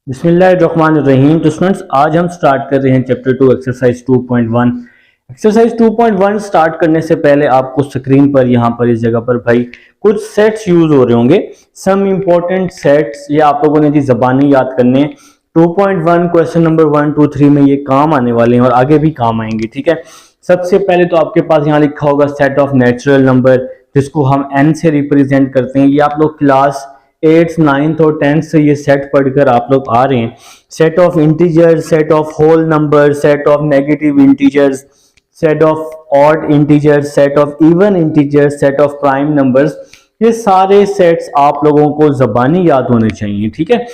बिस्मिल्लाहिर्रहमानिर्रहीम। तो स्टूडेंट्स, आज हम स्टार्ट कर रहे हैं चैप्टर 2 एक्सरसाइज 2.1। एक्सरसाइज 2.1 स्टार्ट करने से पहले आपको स्क्रीन पर यहाँ पर इस जगह पर भाई कुछ सेट्स यूज हो रहे होंगे, सम इंपॉर्टेंट सेट्स। ये आप लोगों ने जी जबानी याद करने हैं। 2.1 क्वेश्चन नंबर 1, 2, 3 में ये काम आने वाले हैं और आगे भी काम आएंगे। ठीक है, सबसे पहले तो आपके पास यहाँ लिखा होगा सेट ऑफ नेचुरल नंबर, जिसको हम n से रिप्रेजेंट करते हैं। ये आप लोग क्लास 8th, 9th और 10th से ये सेट पढ़कर आप लोग आ रहे हैं। Set of integers, set of whole number, set of negative integers, set of odd integers, set of even integers, set of prime numbers, ये सारे सेट्स आप लोगों को जबानी याद होने चाहिए। ठीक है,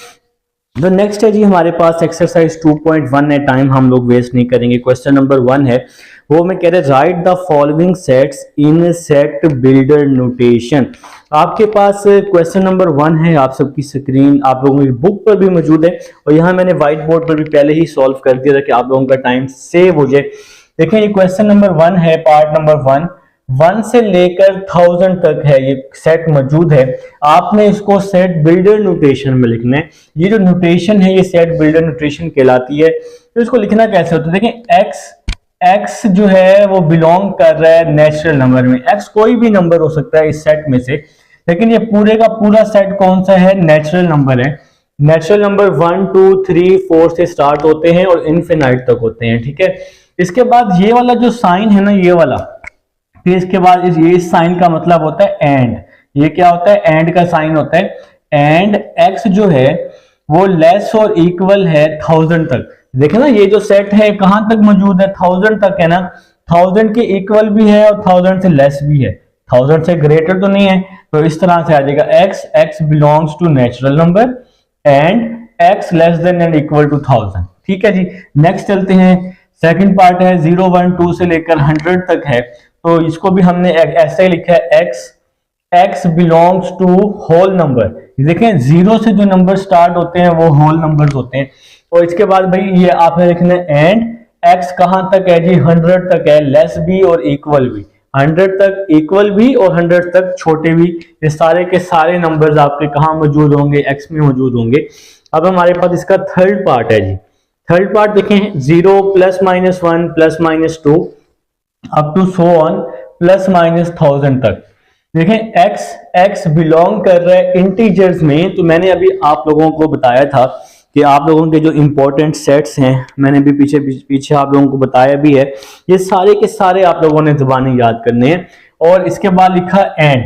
तो नेक्स्ट है जी हमारे पास एक्सरसाइज 2.1 है। टाइम हम लोग वेस्ट नहीं करेंगे। क्वेश्चन नंबर 1 है, वो मैं कह रहे right the following sets in set builder notation. आपके पास क्वेश्चन नंबर 1 है, आप सबकी स्क्रीन आप लोगों की बुक पर भी मौजूद है और यहाँ मैंने व्हाइट बोर्ड पर भी पहले ही सॉल्व कर दिया था कि आप लोगों का टाइम सेव हो जाए। देखें, ये क्वेश्चन नंबर 1 है, पार्ट नंबर 1 से लेकर 1000 तक है, ये सेट मौजूद है। आपने इसको सेट बिल्डर नोटेशन में लिखना है। ये जो नोटेशन है ये सेट बिल्डर नोटेशन कहलाती है। तो इसको लिखना कैसे होता है, देखें एक्स जो है वो बिलोंग कर रहा है नेचुरल नंबर में। एक्स कोई भी नंबर हो सकता है इस सेट में से, लेकिन ये पूरे का पूरा सेट कौन सा है, नेचुरल नंबर है। नेचुरल नंबर 1, 2, 3, 4 से स्टार्ट होते हैं और इनफिनाइट तक होते हैं। ठीक है, इसके बाद ये वाला जो साइन है ना, ये वाला, फिर इसके बाद ये साइन का मतलब होता है एंड। ये क्या होता है, एंड का साइन होता है। एंड एक्स जो है वो लेस और इक्वल है 1000 तक। देखे ना, ये जो सेट है कहां तक मौजूद है, 1000 तक है ना। 1000 के इक्वल भी है और 1000 से लेस भी है, 1000 से ग्रेटर तो नहीं है। तो इस तरह से आ जाएगा X belongs to natural number and X less than and equal to 1000। ठीक है जी, नेक्स्ट चलते हैं। सेकंड पार्ट है 0, 1, 2 से लेकर 100 तक है। तो इसको भी हमने ऐसे ही लिखा है X belongs to whole number. देखें, 0 से जो नंबर स्टार्ट होते हैं वो होल नंबर्स होते हैं। और इसके बाद भाई ये आपने लिखना है एंड एक्स कहां तक है जी, 100 तक है, लेस भी और इक्वल भी। 100 तक इक्वल भी और 100 तक छोटे भी। ये सारे के सारे नंबर्स आपके कहां मौजूद होंगे, एक्स में मौजूद होंगे। अब हमारे पास इसका थर्ड पार्ट है जी। थर्ड पार्ट देखें, 0 +-1 +-2 अप टू सो ऑन +-1000 तक। देखें, एक्स बिलोंग कर रहा है इंटीजर्स में। तो मैंने अभी आप लोगों को बताया था कि आप लोगों के जो इंपॉर्टेंट सेट्स हैं, मैंने भी पीछे आप लोगों को बताया भी है, ये सारे के सारे आप लोगों ने जुबानी याद करने हैं। और इसके बाद लिखा एंड।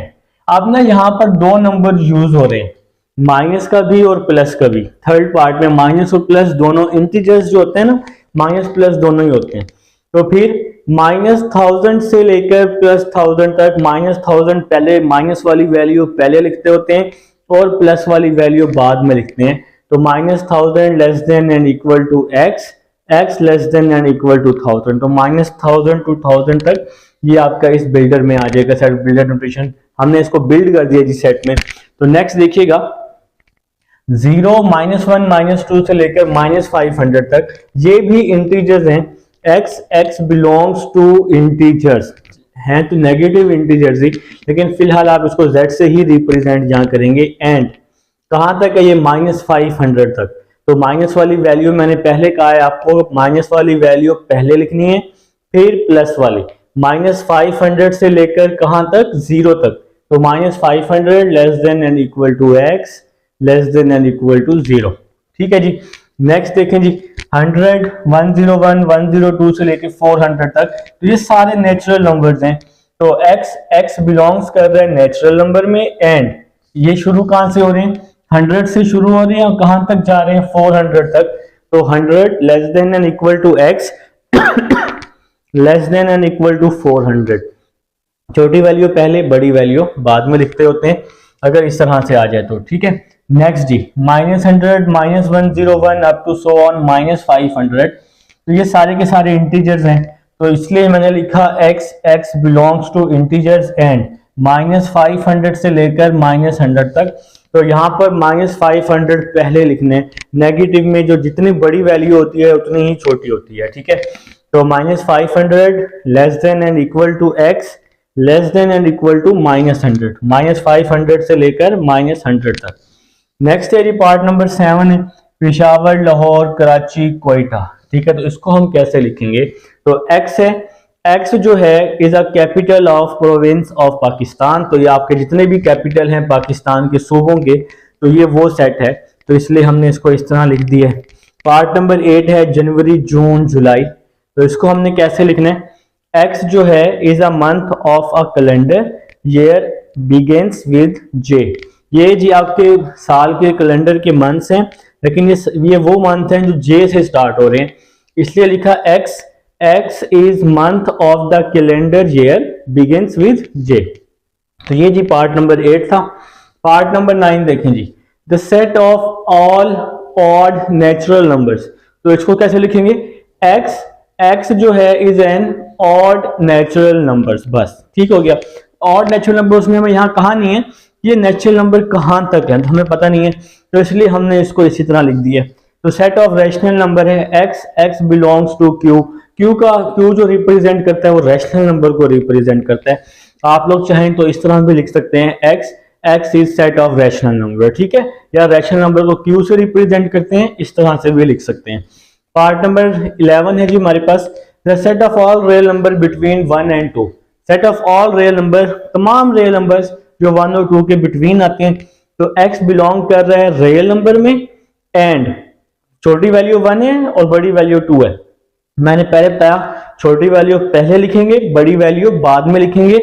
अब ना यहाँ पर दो नंबर यूज हो रहे हैं, माइनस का भी और प्लस का भी। थर्ड पार्ट में माइनस और प्लस दोनों इंटीजर्स जो होते हैं ना, माइनस प्लस दोनों ही होते हैं। तो फिर -1000 से लेकर +1000 तक, -1000 पहले माइनस वाली वैल्यू पहले लिखते होते हैं और प्लस वाली वैल्यू बाद में लिखते हैं। तो -1000 less than and equal to X less than and equal to 1000। तो -1000 to 1000 तक ये आपका इस बिल्डर में आ जाएगा, सेट बिल्डर नोटेशन। हमने इसको बिल्ड कर दिया जी सेट में। तो नेक्स्ट देखिएगा, 0, -1, -2 से लेकर -500 तक, ये भी इंटीजर्स हैं। एक्स बिलोंग्स टू इंटीजर्स हैं, तो नेगेटिव इंटीजर्स ही, लेकिन फिलहाल आप इसको z से ही रिप्रेजेंट यहाँ करेंगे। एंड कहां तक है ये, -500 तक। तो माइनस वाली वैल्यू मैंने पहले कहा है आपको, माइनस वाली वैल्यू पहले लिखनी है, फिर प्लस वाली। -500 से लेकर कहां तक, 0 तक। तो -500 less than and equal to X less than and equal to 0। ठीक है जी, नेक्स्ट देखें जी, 100, 101, 102 से लेकर 400 तक। तो ये सारे नेचुरल नंबर्स हैं। तो एक्स बिलोंग्स कर रहे हैं नेचुरल नंबर में। एंड ये शुरू कहां से हो रहे हैं, 100 से शुरू हो रहे हैं और कहां तक जा रहे हैं, 400 तक। तो 100 less than and equal to X less than and equal to 400। छोटी वैल्यू पहले, बड़ी वैल्यू बाद में लिखते होते हैं अगर इस तरह से आ जाए तो। ठीक है, next G, -100, -101 up to so on -500। तो ये सारे के सारे इंटीजर्स हैं, तो इसलिए मैंने लिखा X belongs to integers and -500 से लेकर -100 तक। तो यहाँ पर -500 पहले लिखने, नेगेटिव में जो जितनी बड़ी वैल्यू होती है उतनी ही छोटी होती है। ठीक है, तो -500 less than and equal to X less than and equal to -100। -500 से लेकर -100 तक। नेक्स्ट है जी पार्ट नंबर 7 है, पेशावर, लाहौर, कराची, कोयटा। ठीक है, तो इसको हम कैसे लिखेंगे? तो एक्स है, एक्स जो है is a capital of province of Pakistan. तो ये आपके जितने भी कैपिटल हैं पाकिस्तान के सूबों के, तो ये वो सेट है, तो इसलिए हमने इसको इस तरह लिख दिया है। पार्ट नंबर 8 है जनवरी, जून, जुलाई। तो इसको हमने कैसे लिखना है? एक्स जो है is a month of a calendar year begins with J. ये जी आपके साल के कैलेंडर के मंथ्स हैं, लेकिन ये वो मंथ हैं जो जे से स्टार्ट हो रहे हैं, इसलिए लिखा x. X is month of the calendar year begins with J. तो ये जी पार्ट नंबर 8 था। पार्ट नंबर 9 देखें जी, the set of all odd natural numbers. तो इसको कैसे लिखेंगे? एक्स, एक्स जो है is an odd natural numbers. बस ठीक हो गया। ऑड नेचुरल नंबर्स में हमें यहाँ कहा नहीं है ये नेचुरल नंबर कहां तक है, तो हमें पता नहीं है, तो इसलिए हमने इसको इसी तरह लिख दिया। तो सेट ऑफ रैशनल नंबर है X, X belongs to Q. Q जो रिप्रेजेंट करता है वो रैशनल नंबर को रिप्रेजेंट करता है। आप लोग चाहें तो इस तरह भी लिख सकते हैं x, x is set of rational number. ठीक है, या रैशनल नंबर को क्यू से रिप्रेजेंट करते हैं, इस तरह से भी लिख सकते हैं। पार्ट नंबर 11 है जी हमारे पास, the set of all real number between 1 and 2। Set of all real number, तमाम रियल नंबर्स जो 1 और 2 के बिटवीन आते हैं। तो x बिलोंग कर रहा है रियल नंबर में, एंड छोटी वैल्यू 1 है और बड़ी वैल्यू 2 है। मैंने पहले बताया छोटी वैल्यू पहले लिखेंगे, बड़ी वैल्यू बाद में लिखेंगे।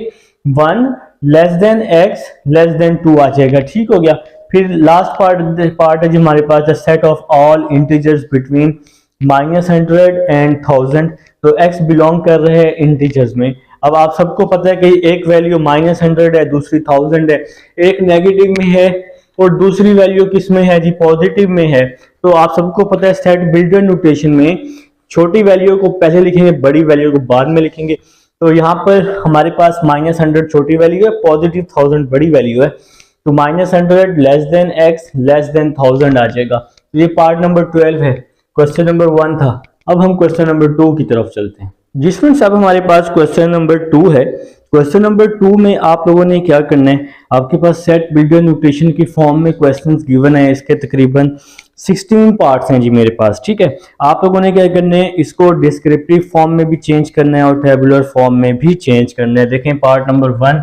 1 less than x less then 2 आ जाएगा। ठीक हो गया। फिर लास्ट पार्ट है जी हमारे पास, the set of all integers between -100 and 1000। तो x बिलोंग कर रहे हैं इंटीजर्स में। अब आप सबको पता है कि एक वैल्यू -100 है, दूसरी 1000 है, एक नेगेटिव में है और दूसरी वैल्यू किस में है जी? पॉजिटिव में है। तो आप सबको पता है सेट बिल्डर नोटेशन में छोटी वैल्यू को पहले लिखेंगे, बड़ी वैल्यू को बाद में लिखेंगे। तो यहाँ पर हमारे पास -100 छोटी वैल्यू है, पॉजिटिव 1000 बड़ी वैल्यू है। तो -100 less than x less then 1000 आ जाएगा। तो ये पार्ट नंबर 12 है, क्वेश्चन नंबर 1 था। अब हम क्वेश्चन नंबर 2 की तरफ चलते हैं। जिसमें सब हमारे पास क्वेश्चन नंबर 2 है। क्वेश्चन नंबर 2 में आप लोगों ने क्या करना है, आपके पास सेट बिल्डर नोटेशन की फॉर्म में क्वेश्चंस गिवन है, इसके तकरीबन 16 पार्ट्स हैं जी मेरे पास। ठीक है, आप लोगों ने क्या करना है, इसको डिस्क्रिप्टिव फॉर्म में भी चेंज करना है और टेबुलर फॉर्म में भी चेंज करना है। देखें पार्ट नंबर 1,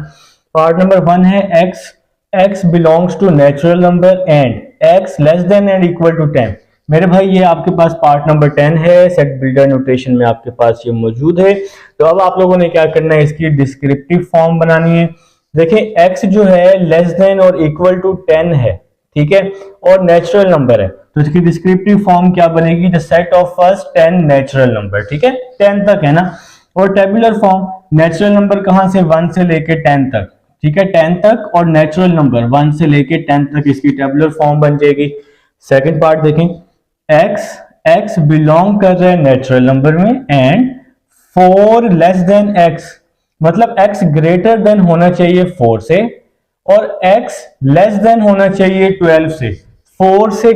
पार्ट नंबर 1 है X, X belongs to natural number and X less than and equal to 10। मेरे भाई ये आपके पास पार्ट नंबर 10 है, सेट बिल्डर नोटेशन में आपके पास ये मौजूद है। तो अब आप लोगों ने क्या करना है, इसकी डिस्क्रिप्टिव फॉर्म बनानी है। देखिए x जो है लेस देन और इक्वल टू 10 है, ठीक है, और नेचुरल नंबर है, तो इसकी डिस्क्रिप्टिव फॉर्म क्या बनेगी? The set of first 10 natural number. ठीक है, 10 तक है ना। और टेबुलर फॉर्म, नेचुरल नंबर कहां से? 1 से लेके 10 तक। ठीक है, 10 तक और नेचुरल नंबर 1 से लेके 10 तक, इसकी टेबुलर फॉर्म बन जाएगी। सेकंड पार्ट देखें, x बिलोंग कर रहे हैं नेचुरल नंबर में एंड 4 लेस देन x, मतलब x ग्रेटर देन होना चाहिए 4 से और x लेस देन होना चाहिए 12 से। 4 से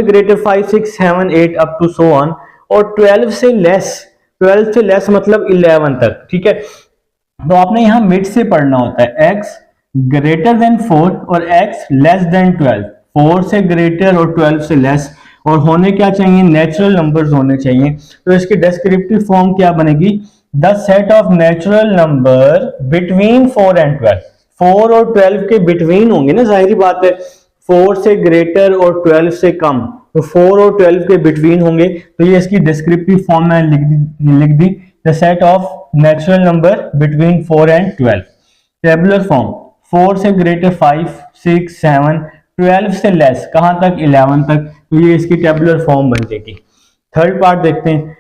greater 5 6 7 8 up to so on, और 12 से लेस मतलब 11 तक। ठीक है, तो आपने यहां मिड से पढ़ना होता है, x ग्रेटर देन 4 और x लेस देन 12। 4 से ग्रेटर और 12 से लेस, और होने क्या चाहिए? नेचुरल नंबर्स होने चाहिए। तो इसकी डिस्क्रिप्टिव फॉर्म क्या बनेगी? The set of natural number between 4 and 12। 4 और 12 के बिटवीन होंगे ना, जाहिर बात है, 4 से ग्रेटर और 12 से कम, तो 4 और 12 के बिटवीन होंगे। तो ये इसकी डिस्क्रिप्टिव फॉर्म में लिख दी the set of natural number between 4 and 12। Tabular form, 4 से ग्रेटर 5 6 7, 12 से लेस कहां तक? 11 तक। तो ये इसकी टेबुलर फॉर्म बन जाएगी। थर्ड पार्ट देखते हैं,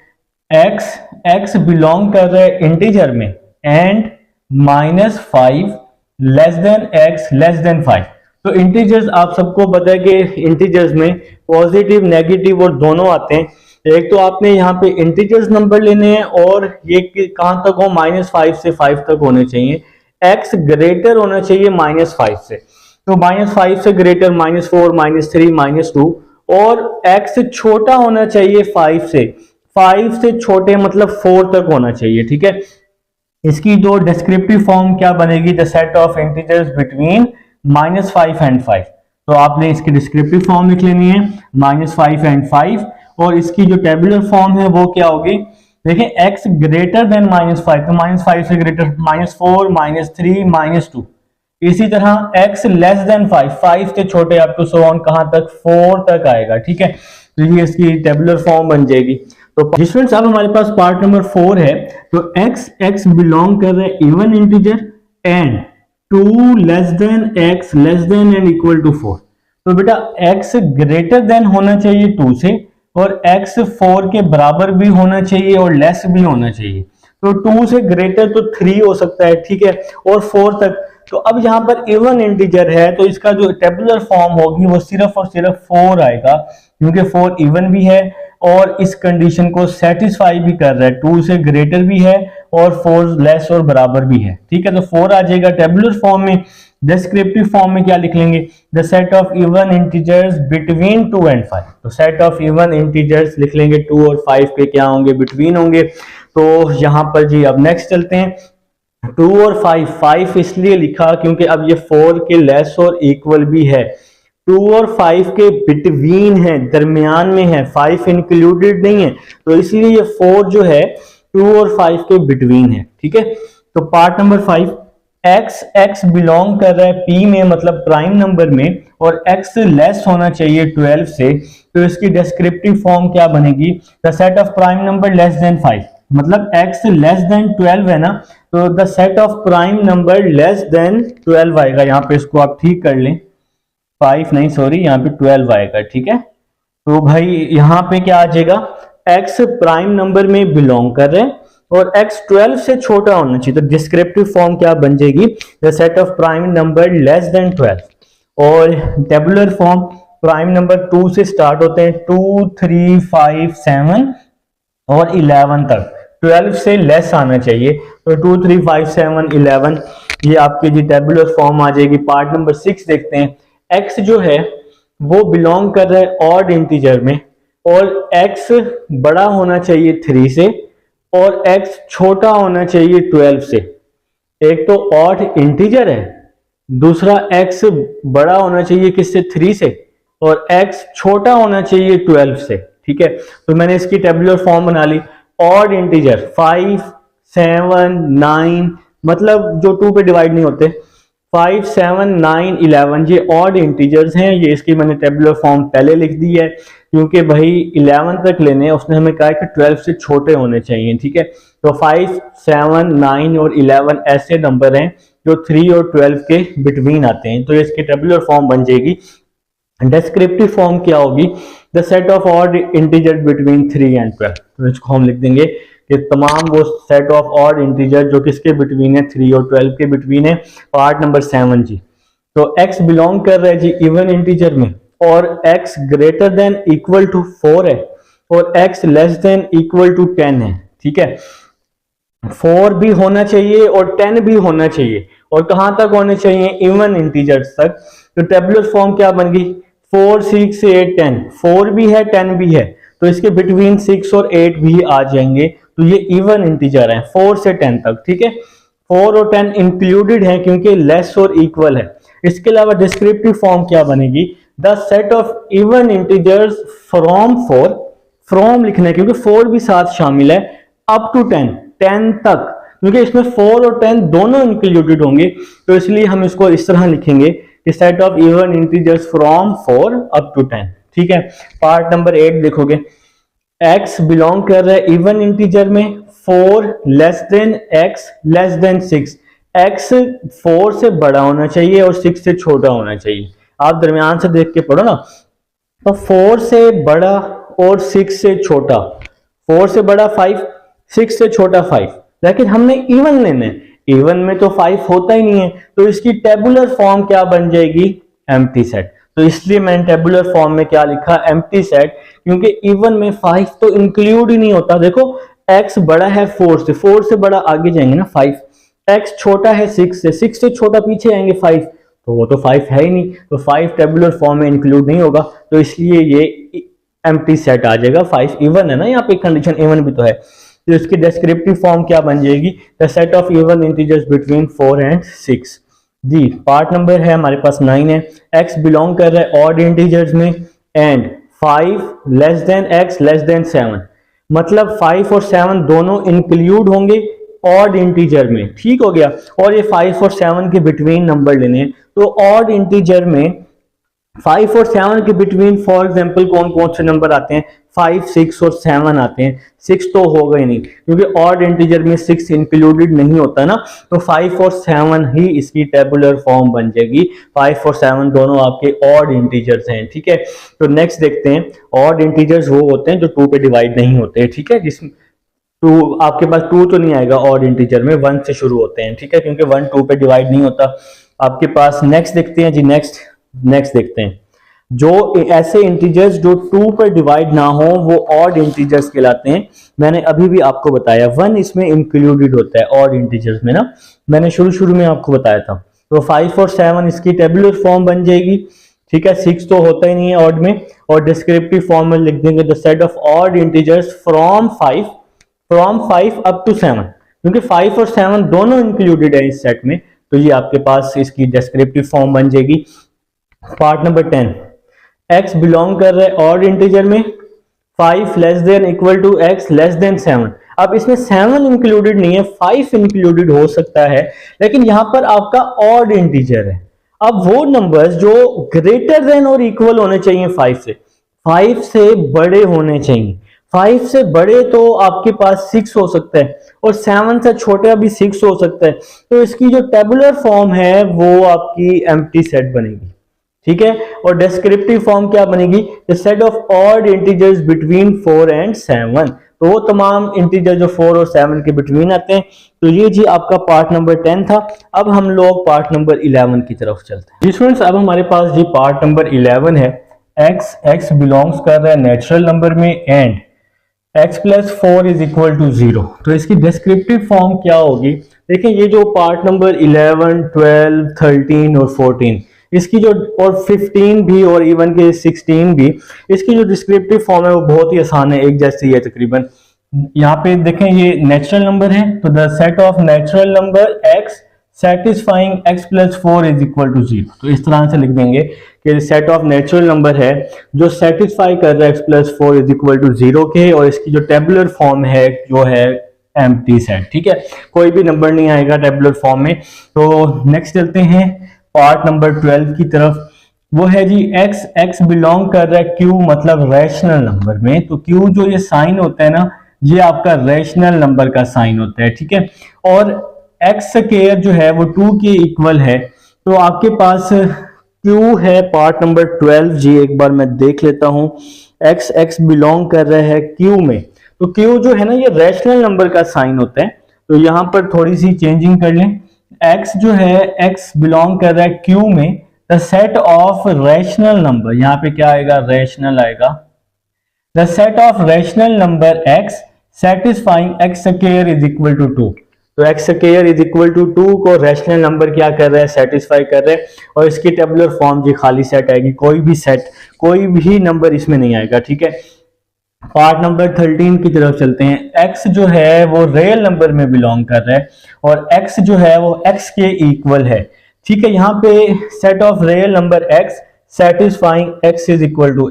x बिलोंग कर रहे हैं इंटीजर में and -5 less than x less then 5। तो इंटीजर्स आप सबको पता है कि इंटीजर्स में पॉजिटिव नेगेटिव और दोनों आते हैं। एक तो आपने यहाँ पे इंटीजर्स नंबर लेने हैं और ये कहां तक हो? -5 से 5 तक होने चाहिए। x ग्रेटर होना चाहिए -5 से, तो -5 से ग्रेटर -4 -3 -2, और x छोटा होना चाहिए 5 से, 5 से छोटे मतलब 4 तक होना चाहिए। ठीक है, इसकी दो डिस्क्रिप्टिव फॉर्म क्या बनेगी? The set of integers between -5 and 5। तो आपने इसकी डिस्क्रिप्टिव फॉर्म लिख लेनी है -5 एंड 5, और इसकी जो टेबुलर फॉर्म है वो क्या होगी, देखिए x ग्रेटर देन -5, तो -5 से ग्रेटर -4 -3 -2, इसी तरह x लेस देन 5, 5 से छोटे अप टू सो ऑन कहां तक, 4 तक आएगा, ठीक है। तो ये इसकी टेबुलर फॉर्म बन जाएगी। तो स्टूडेंट्स अब हमारे पास पार्ट नंबर 4 है, तो x बिलोंग कर रहे हैं even integer and 2 less than x less than and equal to 4। तो बेटा x ग्रेटर देन होना चाहिए 2 से, और x 4 के बराबर भी होना चाहिए और लेस भी होना चाहिए। तो 2 से ग्रेटर तो 3 हो सकता है, ठीक है, और 4 तक। तो अब यहाँ पर इवन इंटीजर है तो इसका जो टेबुलर फॉर्म होगी वो सिर्फ और सिर्फ 4 आएगा, क्योंकि 4 इवन भी है और इस कंडीशन को सेटिस्फाई भी कर रहा है, 2 से ग्रेटर भी है और 4 लेस और बराबर भी है, ठीक है। तो 4 आ जाएगा टेबुलर फॉर्म में। डिस्क्रिप्टिव फॉर्म में क्या लिख लेंगे, the set of even integers between 2 and 5। तो सेट ऑफ इवन इंटीजर्स लिख लेंगे 2 और 5 के क्या होंगे, बिटवीन होंगे। तो यहां पर जी अब नेक्स्ट चलते हैं, 2 और 5 इसलिए लिखा क्योंकि अब ये 4 के लेस और इक्वल भी है, 2 और 5 के बिटवीन है, दरमियान में है, 5 इंक्लूडेड नहीं है, तो इसलिए ये 4 जो है 2 और 5 के बिटवीन है, ठीक है। तो पार्ट नंबर 5, x बिलोंग कर रहा है p में, मतलब प्राइम नंबर में, और x लेस होना चाहिए 12 से, तो इसकी डिस्क्रिप्टिव फॉर्म क्या बनेगी, the set of prime number less than 5, मतलब x लेस देन 12 है ना, तो the set of prime number less than 12 आएगा। यहाँ पे इसको आप ठीक कर लें, 5 नहीं सॉरी, यहाँ पे 12 आएगा, ठीक है। तो भाई यहाँ पे क्या आ जाएगा, x प्राइम नंबर में बिलोंग कर रहे हैं और x 12 से छोटा होना चाहिए, तो डिस्क्रिप्टिव फॉर्म क्या बन जाएगी, the set of prime number less than 12, और टेबुलर फॉर्म प्राइम नंबर 2 से स्टार्ट होते हैं, 2 3 5 7 और 11 तक, 12 से लेस आना चाहिए, तो 2 3 5 7 11 ये आपकी जी टेबुलर फॉर्म आ जाएगी। पार्ट नंबर 6 देखते हैं, x जो है वो बिलोंग कर रहा है ऑड इंटीजर में, और x बड़ा होना चाहिए 3 से और x छोटा होना चाहिए 12 से। एक तो ऑड इंटीजर है, दूसरा x बड़ा होना चाहिए किससे, 3 से, और x छोटा होना चाहिए 12 से, ठीक है। तो मैंने इसकी टेबुलर फॉर्म बना ली, ऑड इंटीजर 5 7 9, मतलब जो 2 पे डिवाइड नहीं होते, 5 7 9 11 ये ऑड इंटीजर्स हैं, ये इसकी मैंने टेबुलर फॉर्म पहले लिख दी है, क्योंकि भाई 11 तक लेने हैं, उसने हमें कहा कि 12 से छोटे होने चाहिए, ठीक है। तो 5 7 9 और 11 ऐसे नंबर हैं जो 3 और 12 के बिटवीन आते हैं, तो इसकी टेबुलर फॉर्म बन जाएगी। डिस्क्रिप्टिव फॉर्म क्या होगी, the set of odd integer between 3 and 12, तो इसको हम लिख देंगे कि तमाम वो सेट ऑफ ऑड इंटीजर जो किसके बिटवीन है, 3 और 12 के बिटवीन है। पार्ट नंबर 7 जी, तो x बिलोंग कर रहा है जी इवन इंटीजर में, और x greater than equal to 4 है, और x less than equal to 10 है, ठीक है। 4 भी होना चाहिए और 10 भी होना चाहिए, और कहां तक होने चाहिए, इवन इंटीजर्स तक। तो टेबुलर फॉर्म क्या बन गई, 4 6 8 10, 4 भी है 10 भी है, तो इसके बिटवीन 6 और 8 भी आ जाएंगे, तो ये इवन इंटीजर है 4 से 10 तक, ठीक है। 4 और 10 इंक्लूडेड है क्योंकि लेस और इक्वल है। इसके अलावा डिस्क्रिप्टिव फॉर्म क्या बनेगी, the set of even integers from 4, from लिखना है क्योंकि 4 भी साथ शामिल है, अप टू 10 तक, क्योंकि इसमें 4 और 10 दोनों इंक्लूडेड होंगे, तो इसलिए हम इसको इस तरह लिखेंगे कि set of even integers from 4 up to 10, ठीक है। पार्ट नंबर 8 देखोगे, x बिलोंग कर रहा है इवन इंटीजर में, 4 less than x less then 6, x 4 से बड़ा होना चाहिए और 6 से छोटा होना चाहिए। आप दरमियान से देख के पढ़ो ना, तो 4 से बड़ा और 6 से छोटा, 4 से बड़ा 5, 6 से छोटा 5, लेकिन हमने इवन लेना है, इवन में तो 5 होता ही नहीं है, तो इसकी टेबुलर फॉर्म क्या बन जाएगी, एम्प्टी सेट। तो इसलिए मैंने टेबुलर फॉर्म में क्या लिखा, एम्प्टी सेट, क्योंकि इवन में 5 तो इंक्लूड ही नहीं होता। देखो x बड़ा है 4 से, 4 से बड़ा आगे जाएंगे ना 5, x छोटा है 6 से, 6 से छोटा पीछे आएंगे 5, तो वो तो 5 है ही नहीं, तो 5 टेबुलर फॉर्म में इंक्लूड नहीं होगा, तो इसलिए ये एम्प्टी सेट आ जाएगा। 5 इवन है ना, यहाँ पे कंडीशन इवन भी तो है, तो इसकी डिस्क्रिप्टिव फॉर्म क्या बन जाएगी, the set of even integers between 4 and 6। G part number है हमारे पास 9 है, x बिलोंग कर रहा है ऑड इंटीजर्स में and 5 less than x less than 7, मतलब 5 और 7 दोनों इंक्लूड होंगे ऑड इंटीजर में, ठीक हो गया। और ये 5 और 7 के बिटवीन नंबर लेने हैं, तो ऑड इंटीजर में 5 और 7 के बिटवीन फॉर एग्जांपल कौन कौन से नंबर आते हैं, 5, 6 और 7 आते हैं। 6 तो होगा ही नहीं क्योंकि ऑड इंटीजर में 6 इंक्लूडेड नहीं होता ना, तो 5 और 7 ही इसकी टेबुलर फॉर्म बन जाएगी। 5 और 7 दोनों आपके ऑड इंटीजर्स हैं, ठीक है। तो नेक्स्ट देखते हैं, ऑड इंटीजर्स वो होते हैं जो 2 पे डिवाइड नहीं होते, ठीक है। जिसमें 2 आपके पास 2 तो नहीं आएगा ऑड इंटीजर में, 1 से शुरू होते हैं, ठीक है, क्योंकि 1 2 पे डिवाइड नहीं होता आपके पास। नेक्स्ट देखते हैं जी, नेक्स्ट देखते हैं, जो ऐसे इंटीजर्स जो 2 पर डिवाइड ना हो वो ऑड इंटीजर्स कहलाते हैं। मैंने अभी भी आपको बताया 1 इसमें इंक्लूडेड होता है ऑड इंटीजर्स में ना, मैंने शुरू में आपको बताया था। तो 5 और 7 इसकी टेबुलर फॉर्म बन जाएगी, ठीक है। 6 तो होता ही नहीं है ऑड में, और डिस्क्रिप्टिव फॉर्म में लिख देंगे the set of odd integers from 5 up to 7, क्योंकि 5 और 7 दोनों इंक्लूडेड है इस सेट में, तो ये आपके पास इसकी डिस्क्रिप्टिव फॉर्म बन जाएगी। पार्ट नंबर 10, x बिलोंग कर रहा है ऑड इंटीजर में, 5 less than equal to x less than 7। अब इसमें 7 इंक्लूडेड नहीं है, 5 इंक्लूडेड हो सकता है, लेकिन यहां पर आपका ऑड इंटीजर है। अब वो नंबर्स जो ग्रेटर देन और इक्वल होने चाहिए 5 से बड़े होने चाहिए। 5 से बड़े तो आपके पास 6 हो सकता है, और 7 से छोटा भी 6 हो सकता है। तो इसकी जो टेबुलर फॉर्म है वो आपकी एम्प्टी सेट बनेगी, ठीक है। और डिस्क्रिप्टिव फॉर्म क्या बनेगी, the set of odd integers between 4 and 7, तो वो तमाम इंटीजर जो 4 और 7 के बिटवीन आते हैं। तो ये जी आपका पार्ट नंबर 10 था। अब हम लोग पार्ट नंबर 11 की तरफ चलते हैं। स्टूडेंट्स अब हमारे पास जी पार्ट नंबर 11 है, x बिलोंग्स कर रहा है नेचुरल नंबर में and x plus 4 is equal to 0। तो इसकी डिस्क्रिप्टिव फॉर्म क्या होगी, देखिए ये जो पार्ट नंबर 11, 12, 13 और 14 इसकी जो, और 15 भी और इवन के 16 भी, इसकी जो डिस्क्रिप्टिव फॉर्म है वो बहुत ही आसान है, एक जैसी है तकरीबन। यहाँ पे देखें ये नेचुरल नंबर है, तो the set of natural number x satisfying x plus 4 is equal to 0। तो इस तरह से लिख देंगे कि सेट ऑफ नेचुरल नंबर है जो सेटिस्फाई कर रहा है x plus 4 is equal to 0 के, और इसकी जो टेबुलर फॉर्म है जो है एम्प्टी सेट, ठीक है, कोई भी नंबर नहीं आएगा टेबुलर फॉर्म में। तो नेक्स्ट चलते हैं पार्ट नंबर 12 की तरफ, वो है जी x बिलोंग कर रहा है q मतलब रैशनल नंबर में। तो q जो ये साइन होता है ना, ये आपका रैशनल नंबर का साइन होता है, ठीक है। और x स्क्वायर जो है वो 2 के इक्वल है। तो आपके पास q है पार्ट नंबर 12 जी, एक बार मैं देख लेता हूं, x बिलोंग कर रहा है q में। तो q जो है ना ये रैशनल नंबर का साइन होता है, तो यहां पर थोड़ी सी चेंजिंग कर लें। x जो है x बिलोंग कर रहा है q में, the set of rational number, यहाँ पे क्या आएगा, रैशनल आएगा, the set of rational number x satisfying x square is equal to 2। तो x square is equal to 2 को रैशनल नंबर क्या कर रहा है, सेटिस्फाई कर रहा है, और इसकी टेबुलर फॉर्म जी खाली सेट आएगी, कोई भी नंबर इसमें नहीं आएगा, ठीक है। पार्ट नंबर 13 की तरफ चलते हैं। x जो है वो रियल नंबर में बिलोंग कर रहा है, और x जो है वो x के इक्वल है, ठीक है। यहाँ पे set of real number x satisfying x is equal to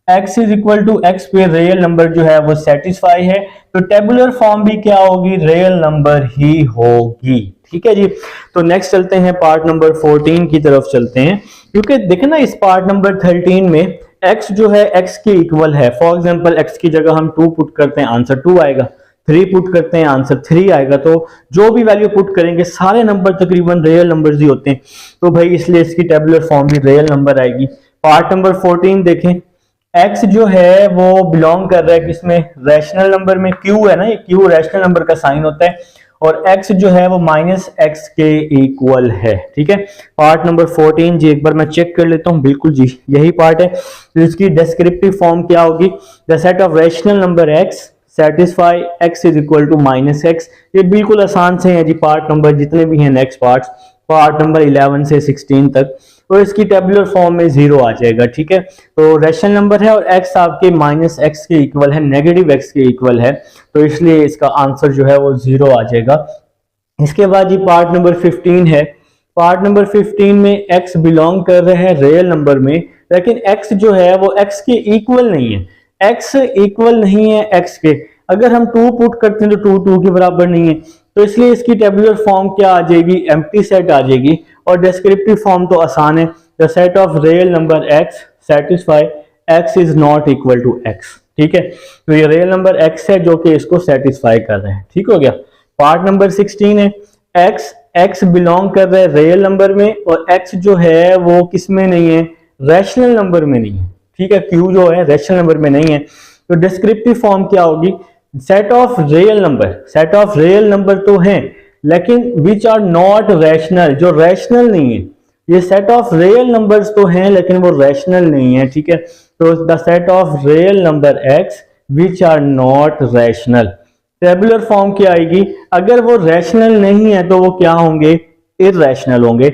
x is equal to x पे रियल नंबर जो है वो सेटिस्फाई है, तो टेबुलर फॉर्म भी क्या होगी, रियल नंबर ही होगी, ठीक है जी। तो नेक्स्ट चलते हैं पार्ट नंबर 14 की तरफ चलते हैं, क्योंकि देखें ना इस पार्ट नंबर 13 में x जो है x के इक्वल है। फॉर एग्जांपल x की जगह हम 2 पुट करते हैं, आंसर 2 आएगा, 3 पुट करते हैं, आंसर 3 आएगा। तो जो भी वैल्यू पुट करेंगे सारे नंबर तकरीबन रियल नंबर्स ही होते हैं, तो भाई इसलिए इसकी टेबुलर फॉर्म भी रियल नंबर आएगी। पार्ट नंबर 14 देखें, x जो है वो बिलोंग कर रहा है किसमें, रैशनल नंबर में। q है ना, ये q रैशनल नंबर का साइन होता है, और x जो है वो माइनस x के इक्वल है, ठीक है। पार्ट नंबर 14 जी एक बार मैं चेक कर लेता हूँ, बिल्कुल जी यही पार्ट है। तो इसकी डिस्क्रिप्टिव फॉर्म क्या होगी, the set of rational number x satisfy x is equal to minus x। ये बिल्कुल आसान से है जी, पार्ट नंबर जितने भी हैं नेक्स्ट पार्ट नंबर 11 से 16 तक, तो इसकी टेबुलर फॉर्म में 0 आ जाएगा, ठीक है। तो रैशनल नंबर है और x आपके माइनस x के इक्वल है, नेगेटिव x के इक्वल है, तो इसलिए इसका आंसर जो है वो 0 आ जाएगा। इसके बाद जी पार्ट नंबर 15 है, पार्ट नंबर 15 में x बिलोंग कर रहे हैं रियल नंबर में, लेकिन x जो है वो x के इक्वल नहीं है, x इक्वल नहीं है x के। अगर हम 2 पुट करते हैं तो 2 के बराबर नहीं है, तो इसलिए इसकी टेबुलर फॉर्म क्या आ जाएगी, एम्प्टी सेट आ जाएगी। और डिस्क्रिप्टिव फॉर्म तो आसान है, the set of real number x satisfy x is not equal to x। ठीक है, तो ये रियल नंबर x है जो कि इसको सेटिस्फाई कर रहे हैं। ठीक हो गया। पार्ट नंबर 16 है, x बिलोंग कर रहा है रियल नंबर में और x जो है वो किस में नहीं है, रैशनल नंबर में नहीं है। ठीक है, q जो है रैशनल नंबर में नहीं है, तो डिस्क्रिप्टिव फॉर्म क्या होगी, set of real number, set of real number तो है लेकिन विच आर नॉट रैशनल, जो रैशनल नहीं है। ये सेट ऑफ रियल नंबर्स तो हैं लेकिन वो रैशनल नहीं है। ठीक है, तो the set of real number x which are not rational. Tabular form क्या आएगी, अगर वो रैशनल नहीं है तो वो क्या होंगे, इररैशनल होंगे।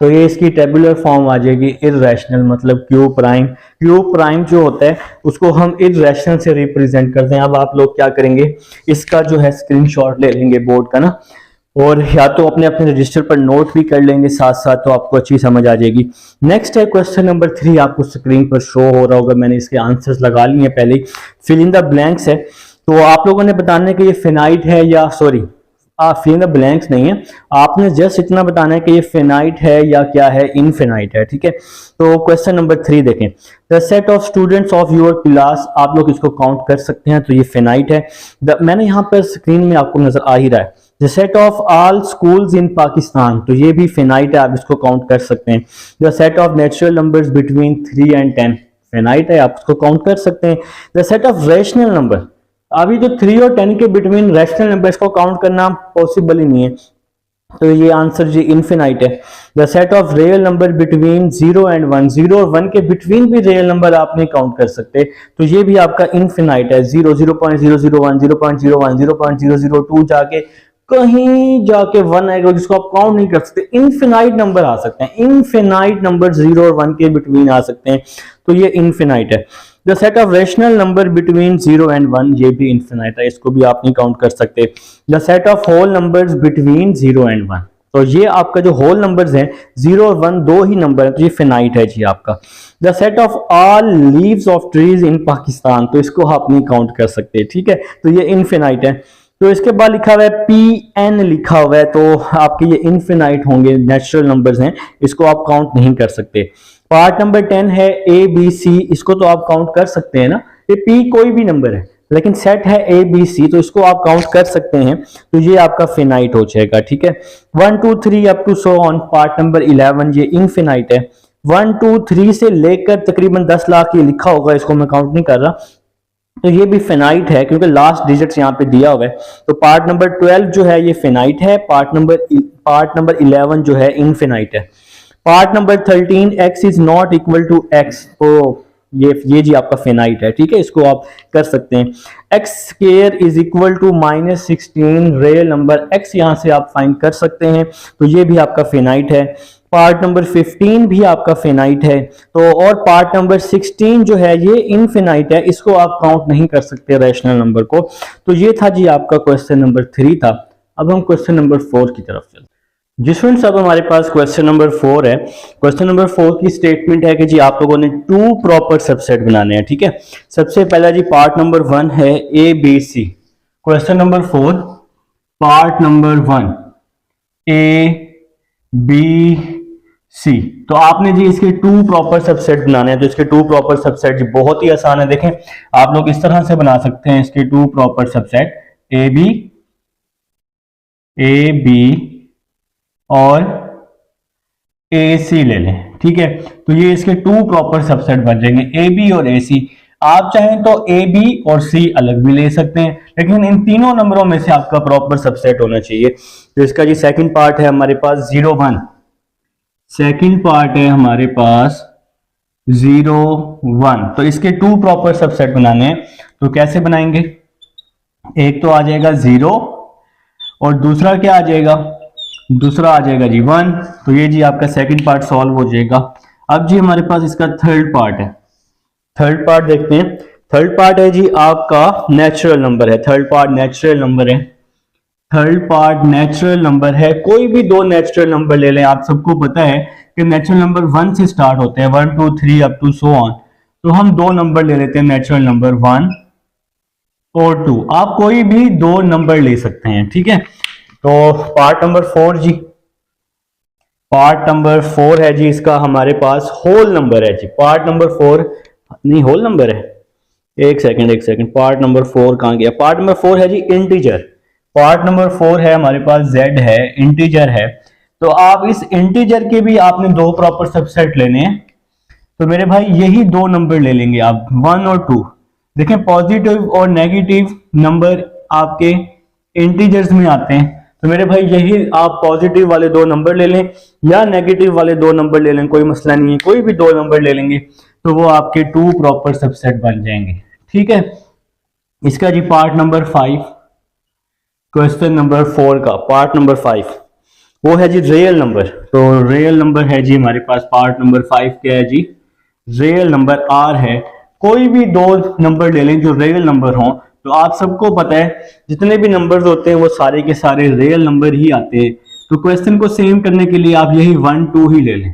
तो ये इसकी टेबुलर फॉर्म आ जाएगी इररैशनल, मतलब क्यू प्राइम जो होता है उसको हम इररैशनल से रिप्रेजेंट करते हैं। अब आप लोग क्या करेंगे, इसका जो है स्क्रीनशॉट ले लेंगे बोर्ड का ना, और या तो अपने अपने रजिस्टर पर नोट भी कर लेंगे साथ साथ, तो आपको अच्छी समझ आ जाएगी। नेक्स्ट है क्वेश्चन नंबर 3, आपको स्क्रीन पर शो हो रहा होगा, मैंने इसके आंसर्स लगा लिए हैं पहले। फिल इन द ब्लैंक्स है, तो आप लोगों ने बताना है कि ये फिनाइट है या sorry fill in the blanks नहीं है, आपने जस्ट इतना बताना है कि ये फिनाइट है या क्या है, इनफिनाइट है। ठीक है, तो क्वेश्चन नंबर 3 देखें, the set of students of your class, आप लोग इसको काउंट कर सकते हैं, तो ये फिनाइट है। मैंने यहाँ पर स्क्रीन में आपको नजर आ ही रहा है, the set of all schools in Pakistan, तो ये भी फिनाइट है, आप इसको काउंट कर सकते हैं। The set of natural numbers between 3 and 10, finite है, आप इसको काउंट कर सकते हैं। The set of rational number, अभी तो 3 और 10 के बिटवीन रैशनल नंबर्स को काउंट करना पॉसिबल ही नहीं है, तो ये आंसर जी इनफिनाइट है। The set of real number between 0 and 1, 0 और 1 के बिटवीन भी रियल नंबर आप नहीं काउंट कर सकते, तो ये भी आपका इनफिनाइट है। 0, 0.001, 0.01, 0.002 जाके कहीं जाके 1 आएगा जिसको आप काउंट नहीं कर सकते। इनफिनाइट नंबर आ सकते हैं, इनफिनाइट नंबर 0 और 1 के बिटवीन आ सकते हैं, तो ये इनफिनाइट है। The set of rational number between 0 and 1, ये भी इनफिनाइट है, इसको भी आप नहीं काउंट कर सकते। The set of whole numbers between 0 and 1, तो ये आपका जो होल नंबर्स हैं 0 और 1 दो ही नंबर है, तो ये फिनाइट है जी आपका। The set of all leaves of trees in Pakistan, तो इसको आप नहीं काउंट कर सकते। ठीक है, तो ये इनफिनाइट है। तो इसके बाद लिखा हुआ है PN लिखा हुआ है, तो आपके ये इनफिनाइट होंगे, नेचुरल नंबर्स हैं, इसको आप काउंट नहीं कर सकते। पार्ट नंबर 10 है ABC, इसको तो आप काउंट कर सकते हैं ना, ये P कोई भी नंबर है लेकिन सेट है ABC, तो इसको आप काउंट कर सकते हैं, तो ये आपका फिनाइट हो जाएगा। ठीक है, 1 2 3 up to so on. Part number 11 ये इनफिनाइट है, 1 2 3 से लेकर तकरीबन 10 लाख ये लिखा होगा, इसको मैं काउंट नहीं कर रहा, तो ये भी फिनाइट है क्योंकि लास्ट डिजिट्स यहाँ पे दिया हुआ है। तो पार्ट नंबर 12 जो है ये फिनाइट है, पार्ट नंबर 11 जो है इनफिनाइट है। Part number 13 x is not equal to x, तो ये जी आपका फिनाइट है। ठीक है, इसको आप कर सकते हैं। x square is equal to -16, real number x यहां से आप फाइंड कर सकते हैं, तो ये भी आपका फिनाइट है। पार्ट नंबर 15 भी आपका फिनाइट है, तो और पार्ट नंबर 16 जो है ये इनफिनाइट है, इसको आप काउंट नहीं कर सकते रैशनल नंबर को। तो ये था जी आपका क्वेश्चन नंबर 3 था। अब हम क्वेश्चन नंबर 4 की तरफ चलते हैं। जी स्टूडेंट्स, अब हमारे पास क्वेश्चन नंबर 4 है। क्वेश्चन नंबर 4 की स्टेटमेंट है कि जी आप लोगों ने 2 प्रॉपर सबसेट बनाने हैं। ठीक है, सबसे पहला जी पार्ट नंबर 1 है ABC। Question number 4 part number 1 ABC, तो आपने जी इसके 2 प्रॉपर सबसेट बनाने हैं। तो इसके 2 प्रॉपर सबसेट जी बहुत ही आसान है, देखें आप लोग इस तरह से बना सकते हैं इसके 2 प्रॉपर सबसेट, AB और AC ले लें। ठीक है, तो ये इसके 2 प्रॉपर सबसेट बन जाएंगे, AB और AC। आप चाहें तो AB और C अलग भी ले सकते हैं, लेकिन इन तीनों नंबरों में से आपका प्रॉपर सबसेट होना चाहिए। तो इसका जी सेकंड पार्ट है हमारे पास 0 1, सेकंड पार्ट है हमारे पास 0 1, तो इसके 2 प्रॉपर सबसेट बनाने हैं। तो कैसे बनाएंगे, एक तो आ जाएगा 0 और दूसरा क्या आ जाएगा, दूसरा आ जाएगा जी 1, तो ये जी आपका सेकंड पार्ट सॉल्व हो जाएगा। अब जी हमारे पास इसका थर्ड पार्ट है, थर्ड पार्ट देखते हैं। थर्ड पार्ट है जी आपका नेचुरल नंबर है, थर्ड पार्ट नेचुरल नंबर है। थर्ड पार्ट नेचुरल नंबर है। कोई भी दो नेचुरल नंबर ले लें, आप सबको पता है कि नेचुरल नंबर 1 से स्टार्ट होते हैं, 1 2 3 अप टू सो ऑन। तो हम दो नंबर ले लेते हैं, नेचुरल नंबर 1 और 2। आप कोई भी दो नंबर ले सकते हैं, ठीक है। तो पार्ट नंबर 4 जी, पार्ट नंबर 4 है जी इसका हमारे पास होल नंबर है जी। पार्ट नंबर 4 नहीं होल नंबर है, एक सेकंड, पार्ट नंबर 4 कहां गया? पार्ट नंबर 4 है जी इंटीजर। पार्ट नंबर 4 है हमारे पास z है, इंटीजर है। तो आप इस इंटीजर के भी आपने दो प्रॉपर सबसेट लेने हैं। तो मेरे भाई यही दो नंबर ले लेंगे आप, 1 और 2। देखें पॉजिटिव और नेगेटिव नंबर आपके इंटीजर्स में आते हैं। तो मेरे भाई यही आप पॉजिटिव वाले दो नंबर ले लें या नेगेटिव वाले दो नंबर ले लें, कोई मसला नहीं है। कोई भी दो नंबर ले लेंगे तो वो आपके 2 प्रॉपर सबसेट बन जाएंगे, ठीक है। इसका जी पार्ट नंबर 5, क्वेश्चन नंबर 4 का पार्ट नंबर 5 वो है जी रियल नंबर। तो रियल नंबर है जी हमारे पास पार्ट नंबर 5 क्या है जी? रियल नंबर आर है। कोई भी दो नंबर ले लें जो रियल नंबर हों। तो आप सबको पता है जितने भी नंबर्स होते हैं वो सारे के सारे रियल नंबर ही आते हैं। तो क्वेश्चन को सेम करने के लिए आप यही 1 2 ही ले लें।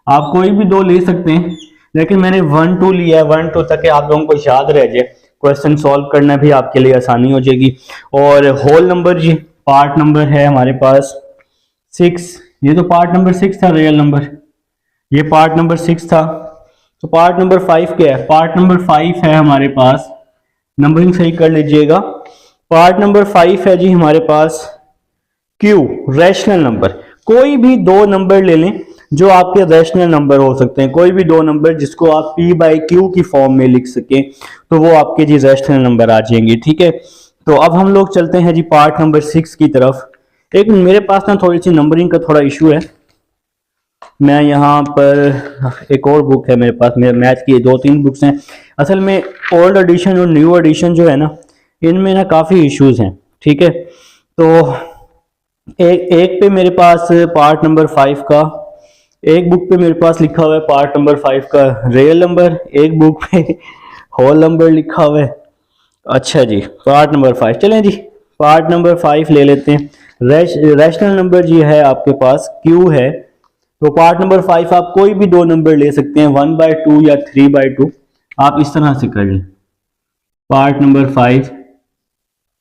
आप कोई भी दो ले सकते हैं, लेकिन मैंने 1 2 लिया है 1 2 तक आप लोगों को याद रह जाए, क्वेश्चन सॉल्व करना भी आपके लिए आसानी हो जाएगी। और होल नंबर जी पार्ट नंबर है हमारे पास 6। ये तो पार्ट नंबर 6 था रियल नंबर, ये पार्ट नंबर 6 था। तो पार्ट नंबर 5 क्या है? पार्ट नंबर 5 है हमारे पास, नंबरिंग सही कर लीजिएगा। पार्ट नंबर 5 है जी हमारे पास क्यू, रैशनल नंबर। कोई भी दो नंबर ले लें जो आपके रैशनल नंबर हो सकते हैं। कोई भी दो नंबर जिसको आप p बाई क्यू की फॉर्म में लिख सकें तो वो आपके जी रैशनल नंबर आ जाएंगे, ठीक है। तो अब हम लोग चलते हैं जी पार्ट नंबर 6 की तरफ। एक मेरे पास ना थोड़ी सी नंबरिंग का थोड़ा इशू है। मैं यहाँ पर एक और बुक है मेरे पास, मेरे मैथ की 2-3 बुक्स हैं। असल में ओल्ड एडिशन और न्यू एडिशन जो है ना, इनमें ना काफ़ी इश्यूज हैं, ठीक है। तो एक पे मेरे पास पार्ट नंबर 5 का, एक बुक पे मेरे पास लिखा हुआ है पार्ट नंबर 5 का रियल नंबर, एक बुक पे होल नंबर लिखा हुआ है। अच्छा जी पार्ट नंबर 5, चलें जी पार्ट नंबर 5 ले लेते हैं। रैशनल नंबर जी है आपके पास क्यू है। तो पार्ट नंबर 5 आप कोई भी दो नंबर ले सकते हैं, 1/2 या 3/2। आप इस तरह से कर लें। पार्ट नंबर 5,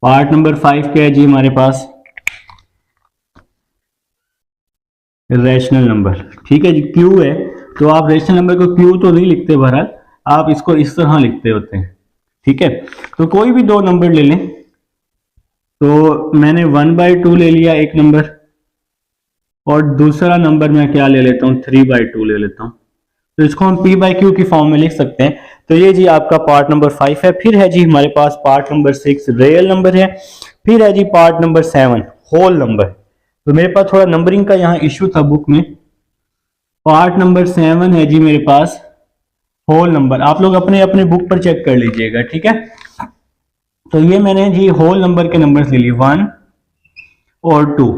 पार्ट नंबर 5 क्या है जी हमारे पास? रैशनल नंबर, ठीक है जी क्यू है। तो आप रैशनल नंबर को क्यू तो नहीं लिखते, बहरहाल आप इसको इस तरह लिखते होते हैं, ठीक है। तो कोई भी दो नंबर ले लें। तो मैंने 1/2 ले लिया एक नंबर, और दूसरा नंबर मैं क्या ले लेता हूँ? 3/2 ले लेता हूँ। तो इसको हम p बाई क्यू की फॉर्म में लिख सकते हैं। तो ये जी आपका पार्ट नंबर 5 है। फिर है जी हमारे पास पार्ट नंबर 6 रियल नंबर है। फिर है जी पार्ट नंबर 7 होल नंबर। तो मेरे पास थोड़ा नंबरिंग का यहाँ इश्यू था बुक में। पार्ट नंबर 7 है जी मेरे पास होल नंबर। आप लोग अपने अपने बुक पर चेक कर लीजिएगा, ठीक है। तो ये मैंने जी होल नंबर के नंबर ले लिए 1 और 2।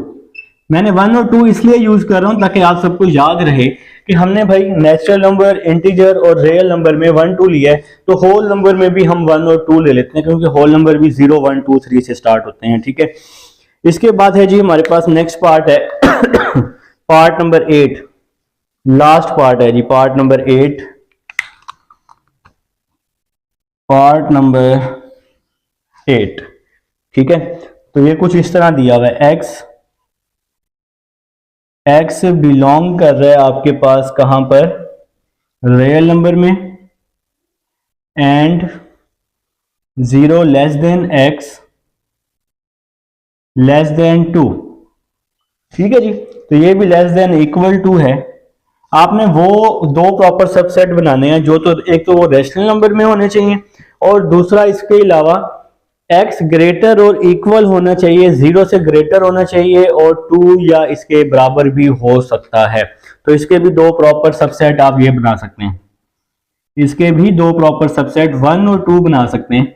मैंने 1 और 2 इसलिए यूज कर रहा हूं ताकि आप सबको याद रहे कि हमने भाई नेचुरल नंबर, इंटीजर और रियल नंबर में 1 2 लिया है। तो होल नंबर में भी हम 1 और 2 ले लेते हैं, क्योंकि होल नंबर भी 0 1 2 3 से स्टार्ट होते हैं, ठीक है। इसके बाद है जी हमारे पास नेक्स्ट पार्ट है पार्ट नंबर 8, लास्ट पार्ट है जी पार्ट नंबर 8। पार्ट नंबर 8, ठीक है। तो ये कुछ इस तरह दिया हुआ है, x बिलोंग कर रहा है आपके पास कहां पर? रियल नंबर में, and 0 less than x less then 2, ठीक है जी। तो ये भी लेस देन इक्वल टू है। आपने वो दो प्रॉपर सबसेट बनाने हैं जो तो एक तो वो रैशनल नंबर में होने चाहिए, और दूसरा इसके अलावा x ग्रेटर और इक्वल होना चाहिए, 0 से ग्रेटर होना चाहिए, और 2 या इसके बराबर भी हो सकता है। तो इसके भी दो प्रॉपर सबसेट आप ये बना सकते हैं। इसके भी दो प्रॉपर सबसेट 1 और 2 बना सकते हैं।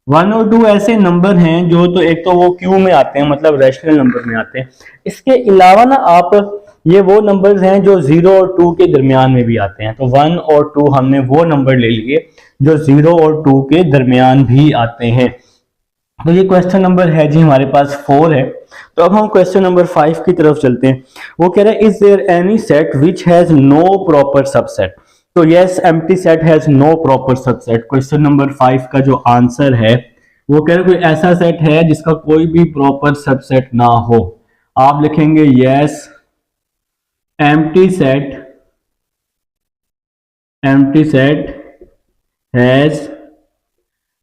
1 और 2 ऐसे नंबर हैं जो तो एक तो वो क्यू में आते हैं, मतलब रैशनल नंबर में आते हैं। इसके अलावा ना आप ये वो नंबर्स हैं जो 0 और 2 के दरमियान में भी आते हैं। तो 1 और 2 हमने वो नंबर ले लिए जो 0 और 2 के दरमियान भी आते हैं। तो ये क्वेश्चन नंबर है जी हमारे पास 4 है। तो अब हम क्वेश्चन नंबर 5 की तरफ चलते हैं। वो कह रहा है is there any set which has no proper subset. तो yes, empty set has no proper subset. Question number 5 का जो आंसर है वो कह रहे कोई ऐसा सेट है जिसका कोई भी प्रॉपर सबसेट ना हो। आप लिखेंगे yes, empty set has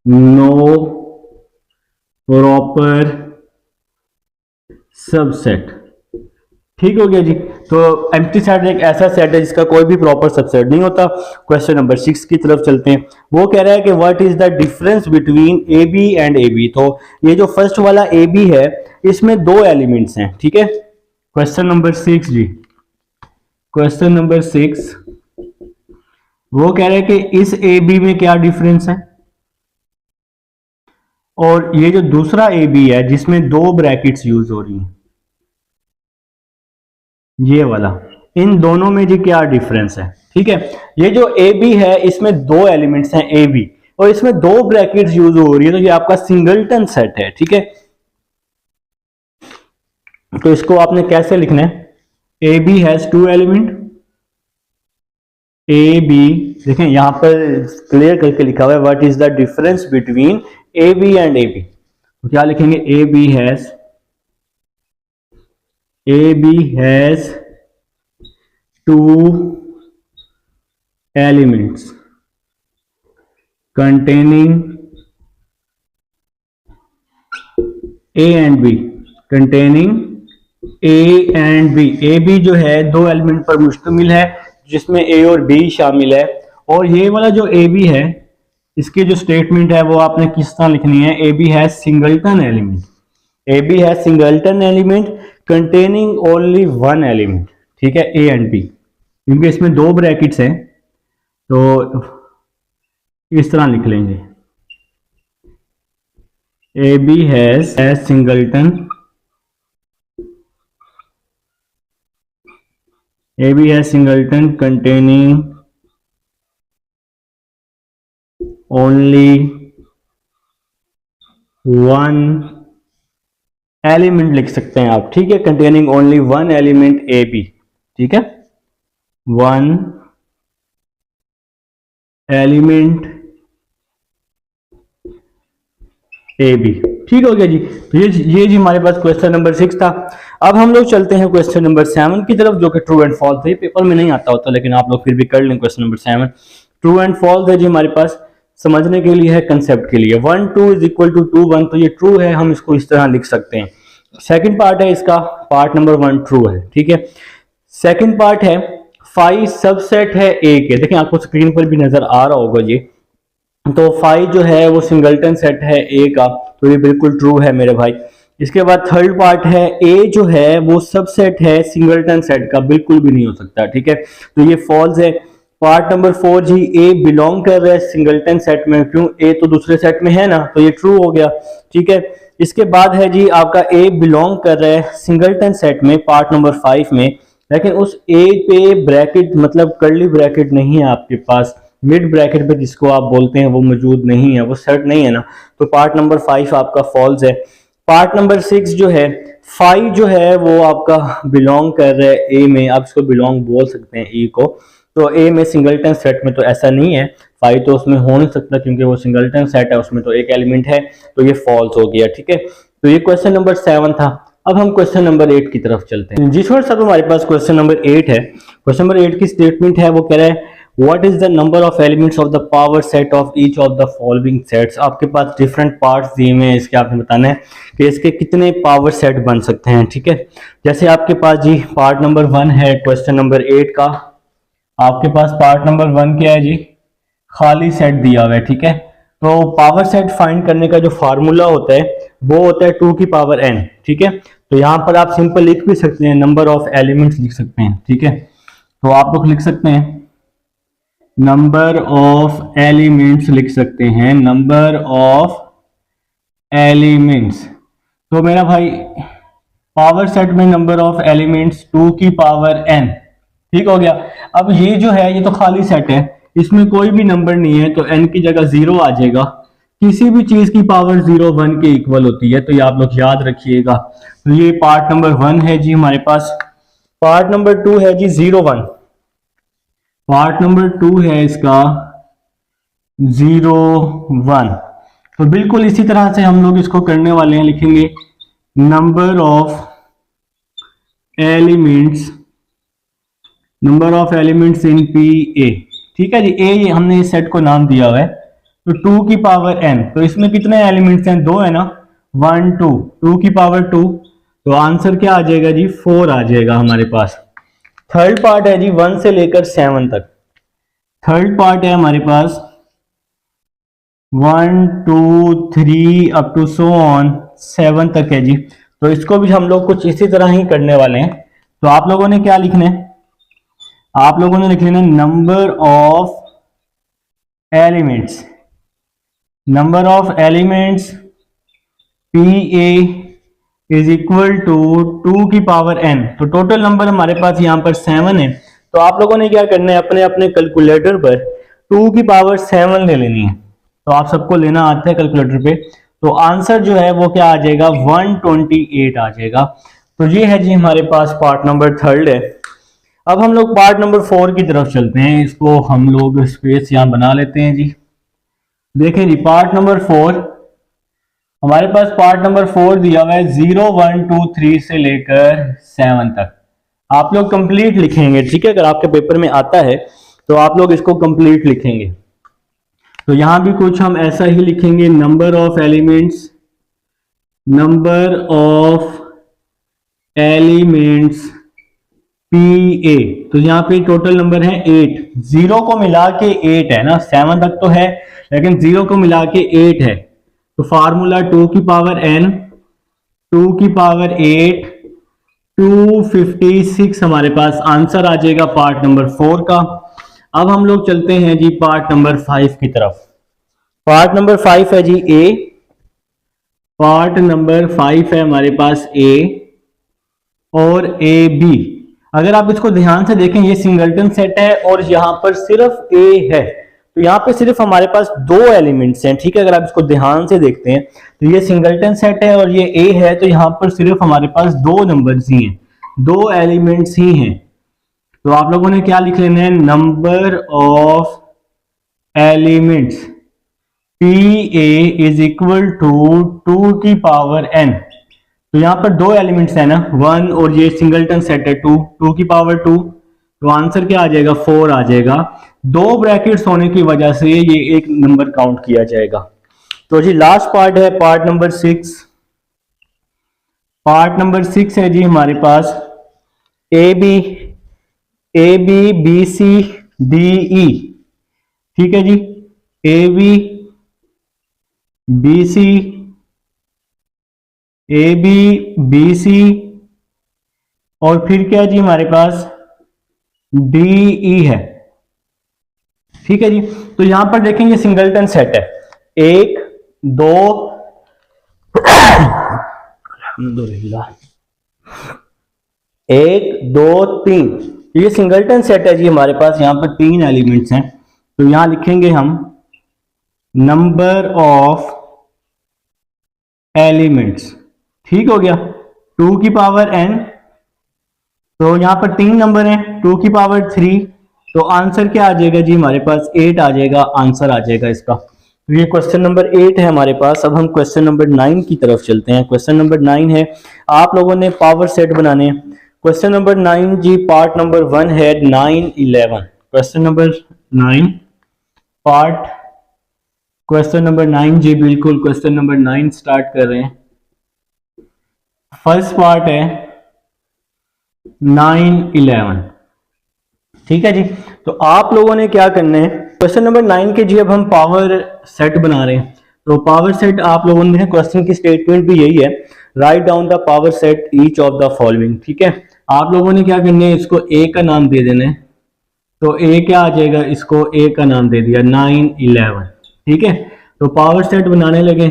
no proper subset. ठीक हो गया जी। तो एम्प्टी सेट एक ऐसा सेट है जिसका कोई भी प्रॉपर सबसेट नहीं होता। क्वेश्चन नंबर 6 की तरफ चलते हैं। वो कह रहा है कि what is the difference between A B and A B. तो ये जो फर्स्ट वाला ए बी है इसमें दो एलिमेंट्स हैं, ठीक है। क्वेश्चन नंबर 6 जी, क्वेश्चन नंबर 6 वो कह रहे हैं कि इस ए बी में क्या डिफरेंस है, और ये जो दूसरा ए बी है जिसमें दो ब्रैकेट्स यूज हो रही हैं, ये वाला, इन दोनों में जी क्या डिफरेंस है। ठीक है, ये जो ए बी है इसमें दो एलिमेंट्स हैं ए बी, और इसमें दो ब्रैकेट्स यूज हो रही है, तो ये आपका सिंगलटन सेट है। ठीक है, तो इसको आपने कैसे लिखना है, A B has two element, A B, देखें यहां पर क्लियर करके लिखा हुआ है what is the difference between A B and A B. तो क्या लिखेंगे, A B has two elements containing A and B, containing A and B। A B जो है दो एलिमेंट पर मुश्तमिल है जिसमें ए और बी शामिल है। और ये वाला जो ए बी है इसकी जो स्टेटमेंट है वो आपने किस तरह लिखनी है, A B has singleton element, A B has singleton element containing only one element. ठीक है, ए एंड बी, क्योंकि इसमें दो ब्रैकेट्स हैं तो इस तरह लिख लेंगे, A B has singleton, A B has singleton containing only one element लिख सकते हैं आप। ठीक है, containing only one element A B. ठीक है, वन एलिमेंट ए बी। ठीक हो गया जी। तो ये जी हमारे पास क्वेश्चन नंबर 6 था। अब हम लोग चलते हैं क्वेश्चन नंबर 7 की तरफ, जो कि ट्रू एंड फॉल्स है। पेपर में नहीं आता होता लेकिन आप लोग फिर भी कर लें। Question number 7 true and false है जी हमारे पास, समझने के लिए है, कंसेप्ट के लिए। 1 2 इज इक्वल टू 2 1, तो ये ट्रू है, हम इसको इस तरह लिख सकते हैं। सेकंड पार्ट है इसका, पार्ट नंबर 1 ट्रू है। ठीक है, सेकंड पार्ट है 5 सबसेट है ए के। देखें आपको स्क्रीन पर भी नजर आ रहा होगा जी। तो 5 जो है वो सिंगलटन सेट है ए का, तो ये बिल्कुल ट्रू है मेरे भाई। इसके बाद थर्ड पार्ट है ए जो है वो सबसेट है सिंगलटन सेट का, बिल्कुल भी नहीं हो सकता। ठीक है, तो ये फॉल्स है। पार्ट नंबर 4 जी, ए बिलोंग कर रहा है सिंगलटन सेट में, क्यों, ए तो दूसरे सेट में है ना, तो ये ट्रू हो गया। ठीक है, इसके बाद है जी आपका ए बिलोंग कर रहा है सिंगलटन सेट में पार्ट नंबर 5 में, लेकिन उस ए पे ब्रैकेट मतलब कर्ली ब्रैकेट नहीं है आपके पास, मिड ब्रैकेट पे जिसको आप बोलते हैं वो मौजूद नहीं है, वो सेट नहीं है ना, तो पार्ट नंबर 5 आपका फॉल्स है। पार्ट नंबर 6 जो है 5 जो है वो आपका बिलोंग कर रहा है ए में, आप इसको बिलोंग बोल सकते हैं ई को, तो ए में सिंगलटन सेट में तो ऐसा नहीं है, 5 तो उसमें हो नहीं सकता क्योंकि वो सिंगलटन सेट है, उसमें तो एक एलिमेंट है, तो ये फॉल्स हो गया। ठीक है, तो ये क्वेश्चन नंबर 7 था। अब हम क्वेश्चन नंबर 8 की तरफ चलते हैं। जी सर, हमारे पास क्वेश्चन नंबर 8 है। क्वेश्चन नंबर 8 की स्टेटमेंट है, वो कह रहा है what is the number of elements of the power set of each of the following sets. आपके पास डिफरेंट पार्ट्स दिए हुए हैं, इसके आपने बताना है कि इसके कितने पावर सेट बन सकते हैं। ठीक है, जैसे आपके पास जी पार्ट नंबर 1 है क्वेश्चन नंबर 8 का, आपके पास पार्ट नंबर 1 क्या है जी, खाली सेट दिया हुआ है। ठीक है, तो पावर सेट फाइंड करने का जो फार्मूला होता है वो होता है 2 की पावर n। ठीक है, तो यहां पर आप सिंपल लिख भी सकते हैं, नंबर ऑफ एलिमेंट्स लिख सकते हैं। ठीक है, तो आप लोग लिख सकते हैं नंबर ऑफ एलिमेंट्स, लिख सकते हैं नंबर ऑफ एलिमेंट्स। तो मेरा भाई पावर सेट में नंबर ऑफ एलिमेंट्स 2 की पावर n। ठीक हो गया। अब ये जो है ये तो खाली सेट है, इसमें कोई भी नंबर नहीं है, तो n की जगह 0 आ जाएगा। किसी भी चीज की पावर 0 1 के इक्वल होती है, तो ये आप लोग याद रखिएगा। तो ये पार्ट नंबर 1 है जी हमारे पास। पार्ट नंबर 2 है जी 0 1। पार्ट नंबर 2 है इसका 0 1। तो बिल्कुल इसी तरह से हम लोग इसको करने वाले हैं, लिखेंगे number of elements, number of elements in P A. ठीक है जी, ए हमने इस सेट को नाम दिया हुआ है। तो 2 की पावर n, तो इसमें कितने एलिमेंट्स हैं, 2 है ना, 1 2, 2 की पावर 2, तो आंसर क्या आ जाएगा जी 4 आ जाएगा हमारे पास। थर्ड पार्ट है जी 1 से लेकर 7 तक। थर्ड पार्ट है हमारे पास 1 2 3 अप टू सो ऑन 7 तक है जी। तो इसको भी हम लोग कुछ इसी तरह ही करने वाले हैं। तो आप लोगों ने क्या लिखना है, आप लोगों ने लिख लेना number of elements, number of elements P A is equal to 2 की पावर n। तो टोटल नंबर हमारे पास यहाँ पर 7 है। तो आप लोगों ने क्या करना है, अपने अपने कैलकुलेटर पर 2 की पावर 7 ले लेनी है। तो आप सबको लेना आता है कैलकुलेटर पे। तो आंसर जो है वो क्या आ जाएगा 128 आ जाएगा। तो ये है जी हमारे पास पार्ट नंबर 3 है। अब हम लोग पार्ट नंबर 4 की तरफ चलते हैं। इसको हम लोग स्पेस यहाँ बना लेते हैं जी। देखें जी पार्ट नंबर 4, हमारे पास पार्ट नंबर 4 दिया हुआ है 0 1 2 3 से लेकर 7 तक। आप लोग कंप्लीट लिखेंगे, ठीक है, अगर आपके पेपर में आता है तो आप लोग इसको कंप्लीट लिखेंगे। तो यहां भी कुछ हम ऐसा ही लिखेंगे, number of elements, number of elements P ए। तो यहाँ पे टोटल नंबर है 8, 0 को मिला के 8 है ना, 7 तक तो है लेकिन 0 को मिला के 8 है। तो फार्मूला 2 की पावर n, 2 की पावर 8, 256 हमारे पास आंसर आ जाएगा पार्ट नंबर 4 का। अब हम लोग चलते हैं जी पार्ट नंबर 5 की तरफ। पार्ट नंबर 5 है जी ए। पार्ट नंबर 5 है हमारे पास ए और ए बी। अगर आप इसको ध्यान से देखें, ये सिंगलटन सेट है और यहां पर सिर्फ ए है। तो यहाँ पे सिर्फ हमारे पास 2 एलिमेंट्स हैं, ठीक है। अगर आप इसको ध्यान से देखते हैं तो ये सिंगलटन सेट है और ये ए है, तो यहाँ पर सिर्फ हमारे पास 2 नंबर्स ही हैं, 2 एलिमेंट्स ही हैं। तो आप लोगों ने क्या लिख लेना है, number of elements P A is equal to 2 की पावर n। तो यहाँ पर 2 एलिमेंट्स है ना, 1 और ये सिंगलटन सेट है 2, 2 की पावर 2। तो आंसर क्या आ जाएगा 4 आ जाएगा। 2 ब्रैकेट्स होने की वजह से ये एक नंबर काउंट किया जाएगा। तो जी लास्ट पार्ट है पार्ट नंबर 6। पार्ट नंबर 6 है जी हमारे पास A B B C D E. ठीक है जी, ए बी सी और फिर क्या जी हमारे पास डी ई है। ठीक है जी, तो यहां पर देखेंगे सिंगलटन सेट है, 1 2 1 2 3। ये सिंगलटन सेट है जी हमारे पास, यहां पर 3 एलिमेंट्स हैं। तो यहां लिखेंगे हम नंबर ऑफ एलिमेंट्स। ठीक हो गया, 2 की पावर n। तो यहां पर 3 नंबर हैं, 2 की पावर 3। तो आंसर क्या आ जाएगा जी हमारे पास 8 आ जाएगा, आंसर आ जाएगा इसका। तो ये क्वेश्चन नंबर 8 है हमारे पास। अब हम क्वेश्चन नंबर 9 की तरफ चलते हैं। क्वेश्चन नंबर 9 है, आप लोगों ने पावर सेट बनाने हैं। क्वेश्चन नंबर 9 जी पार्ट नंबर 1 है 9 11। Question number 9 part, question number 9 जी बिल्कुल क्वेश्चन नंबर 9 स्टार्ट कर रहे हैं। फर्स्ट पार्ट है 9 11। ठीक है जी, तो आप लोगों ने क्या करना है, क्वेश्चन नंबर 9 के जी अब हम पावर सेट बना रहे हैं। तो पावर सेट आप लोगों ने, क्वेश्चन की स्टेटमेंट भी यही है, write down the power set each of the following. ठीक है, आप लोगों ने क्या करना है, इसको ए का नाम दे देना है। तो ए क्या आ जाएगा, इसको ए का नाम दे दिया 9 11। ठीक है, तो पावर सेट बनाने लगे।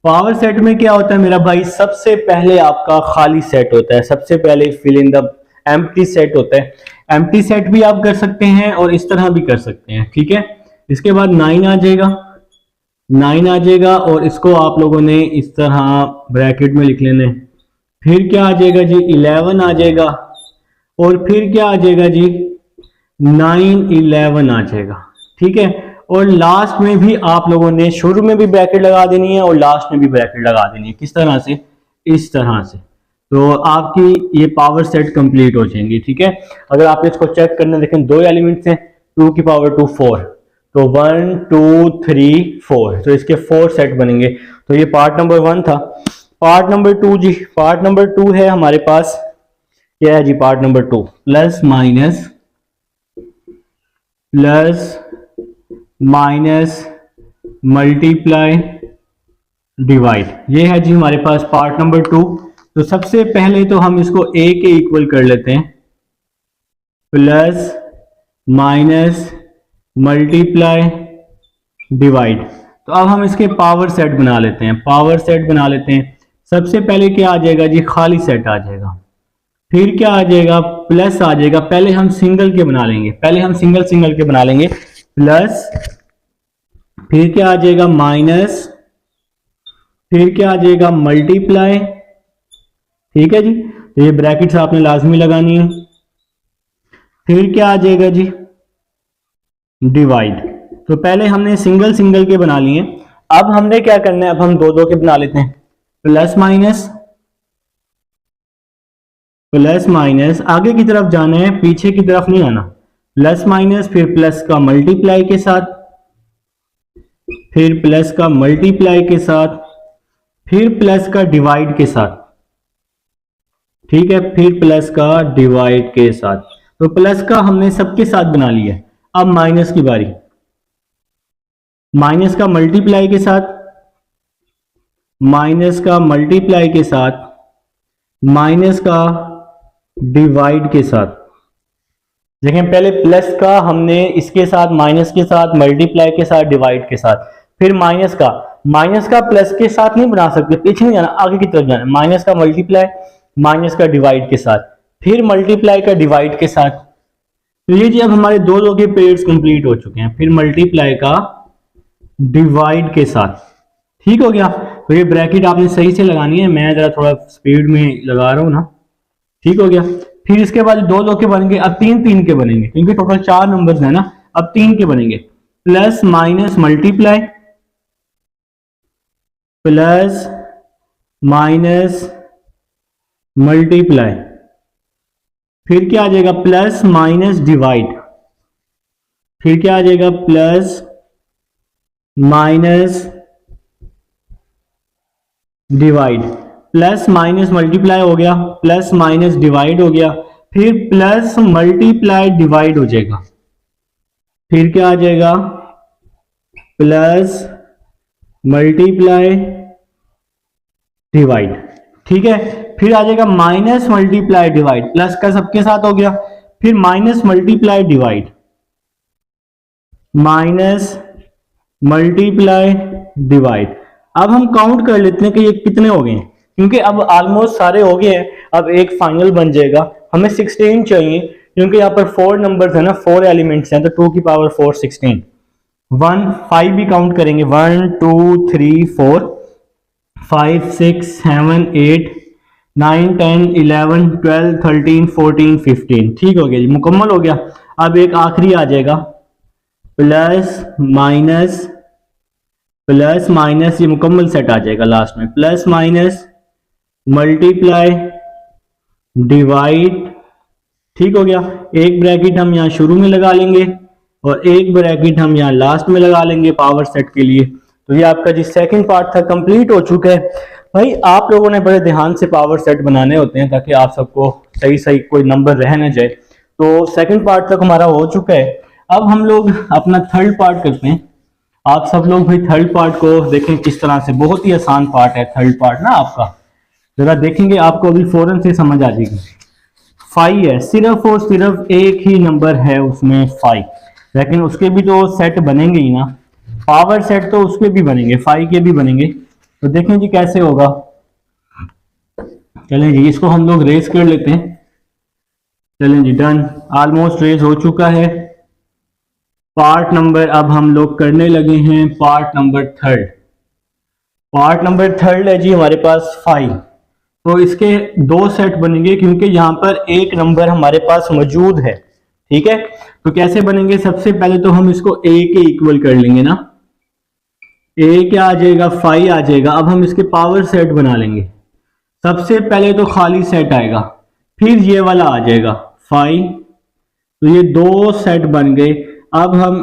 पावर सेट में क्या होता है मेरा भाई, सबसे पहले आपका खाली सेट होता है, सबसे पहले fill in the empty set होता है। एम्प्टी सेट भी आप कर सकते हैं और इस तरह भी कर सकते हैं। ठीक है, इसके बाद 9 आ जाएगा, 9 आ जाएगा और इसको आप लोगों ने इस तरह ब्रैकेट में लिख लेना है। फिर क्या आ जाएगा जी 11 आ जाएगा और फिर क्या आ जाएगा जी 9 11 आ जाएगा। ठीक है, और लास्ट में भी आप लोगों ने शुरू में भी ब्रैकेट लगा देनी है और लास्ट में भी ब्रैकेट लगा देनी है। किस तरह से? इस तरह से। तो आपकी ये पावर सेट कंप्लीट हो जाएंगी। ठीक है, अगर आप इसको चेक करना देखें, दो एलिमेंट्स हैं, 2 की पावर 2 4, तो 1 2 3 4, तो इसके 4 सेट बनेंगे। तो ये पार्ट नंबर 1 था। पार्ट नंबर 2 जी, पार्ट नंबर 2 है हमारे पास, क्या है जी part number 2? Plus minus multiply divide, ये है जी हमारे पास पार्ट नंबर 2। तो सबसे पहले तो हम इसको a के इक्वल कर लेते हैं, प्लस माइनस मल्टीप्लाई डिवाइड। तो अब हम इसके पावर सेट बना लेते हैं, पावर सेट बना लेते हैं। सबसे पहले क्या आ जाएगा जी? खाली सेट आ जाएगा। फिर क्या आ जाएगा? प्लस आ जाएगा। पहले हम सिंगल के बना लेंगे, पहले हम सिंगल के बना लेंगे, प्लस, फिर क्या आ जाएगा? माइनस, फिर क्या आ जाएगा? मल्टीप्लाई। ठीक है जी, तो ये ब्रैकेट्स आपने लाजमी लगानी है। फिर क्या आ जाएगा जी? डिवाइड। तो पहले हमने सिंगल के बना लिए, अब हमने क्या करना है? अब हम दो के बना लेते हैं, प्लस माइनस आगे की तरफ जाना है, पीछे की तरफ नहीं आना। प्लस माइनस, फिर प्लस का मल्टीप्लाई के साथ, फिर प्लस का मल्टीप्लाई के साथ, फिर प्लस का डिवाइड के साथ। ठीक है, फिर प्लस का डिवाइड के साथ। तो प्लस का हमने सबके साथ बना लिया। अब माइनस की बारी, माइनस का मल्टीप्लाई के साथ, माइनस का मल्टीप्लाई के साथ, माइनस का डिवाइड के साथ। देखें, पहले प्लस का हमने इसके साथ, माइनस के साथ, मल्टीप्लाई के साथ, डिवाइड के साथ। फिर माइनस का प्लस के साथ नहीं बना सकते, पीछे नहीं जाना, आगे की तरफ जाना। माइनस का मल्टीप्लाई, माइनस का डिवाइड के साथ, फिर मल्टीप्लाई का डिवाइड के साथ। तो ये जी अब हमारे दो के पेयर्स कंप्लीट हो चुके हैं। फिर मल्टीप्लाई का डिवाइड के साथ। ठीक हो गया। तो ये ब्रैकेट आपने सही से लगानी है, मैं जरा थोड़ा स्पीड में लगा रहा हूं ना। ठीक हो गया। फिर इसके बाद दो के बनेंगे, अब तीन के बनेंगे, क्योंकि टोटल 4 नंबर्स है ना, अब 3 के बनेंगे। Plus minus multiply, plus minus multiply, फिर क्या आ जाएगा? प्लस माइनस डिवाइड, फिर क्या आ जाएगा? Plus minus divide. Plus minus multiply हो गया, प्लस माइनस डिवाइड हो गया, फिर प्लस मल्टीप्लाई डिवाइड हो जाएगा। फिर क्या आ जाएगा? Plus multiply divide. ठीक है, फिर आ जाएगा माइनस मल्टीप्लाई डिवाइड, प्लस का सबके साथ हो गया, फिर minus multiply divide, minus multiply divide. अब हम काउंट कर लेते हैं कि ये कितने हो गए, क्योंकि अब ऑलमोस्ट सारे हो गए हैं। अब एक फाइनल बन जाएगा, हमें 16 चाहिए, क्योंकि यहाँ पर 4 नंबर्स है ना, 4 एलिमेंट्स हैं, तो 2 की पावर 4 16। 1 5 भी काउंट करेंगे, 1 2 3 4 5 6 7 8 9 10 11 12 13 14 15। ठीक हो गया जी, मुकम्मल हो गया। अब एक आखिरी आ जाएगा, प्लस माइनस, ये मुकम्मल सेट आ जाएगा लास्ट में, प्लस माइनस मल्टीप्लाई डिवाइड। ठीक हो गया। एक ब्रैकेट हम यहाँ शुरू में लगा लेंगे और एक ब्रैकेट हम यहाँ लास्ट में लगा लेंगे पावर सेट के लिए। तो ये आपका जी सेकंड पार्ट था, कंप्लीट हो चुका है। भाई आप लोगों ने बड़े ध्यान से पावर सेट बनाने होते हैं ताकि आप सबको सही कोई नंबर रह ना जाए। तो सेकंड पार्ट तक हमारा हो चुका है। अब हम लोग अपना थर्ड पार्ट करते हैं। आप सब लोग भाई थर्ड पार्ट को देखें किस तरह से, बहुत ही आसान पार्ट है थर्ड पार्ट ना आपका, जरा देखेंगे आपको अभी फौरन से समझ आ जाएगी। 5 है, सिर्फ और सिर्फ एक ही नंबर है उसमें 5, लेकिन उसके भी तो सेट बनेंगे ही ना, पावर सेट तो उसके भी बनेंगे, 5 के भी बनेंगे। तो देखें जी कैसे होगा। चलें जी, इसको हम लोग रेस कर लेते हैं। चलें जी, डन, ऑलमोस्ट रेस हो चुका है। पार्ट नंबर अब हम लोग करने लगे हैं part number third. Part number third है जी हमारे पास 5। तो इसके दो सेट बनेंगे क्योंकि यहाँ पर एक नंबर हमारे पास मौजूद है, ठीक है। तो कैसे बनेंगे, सबसे पहले तो हम इसको a के इक्वल कर लेंगे ना, a क्या आ जाएगा 5 आ जाएगा। अब हम इसके पावर सेट बना लेंगे। सबसे पहले तो खाली सेट आएगा, फिर ये वाला आ जाएगा 5, तो ये दो सेट बन गए। अब हम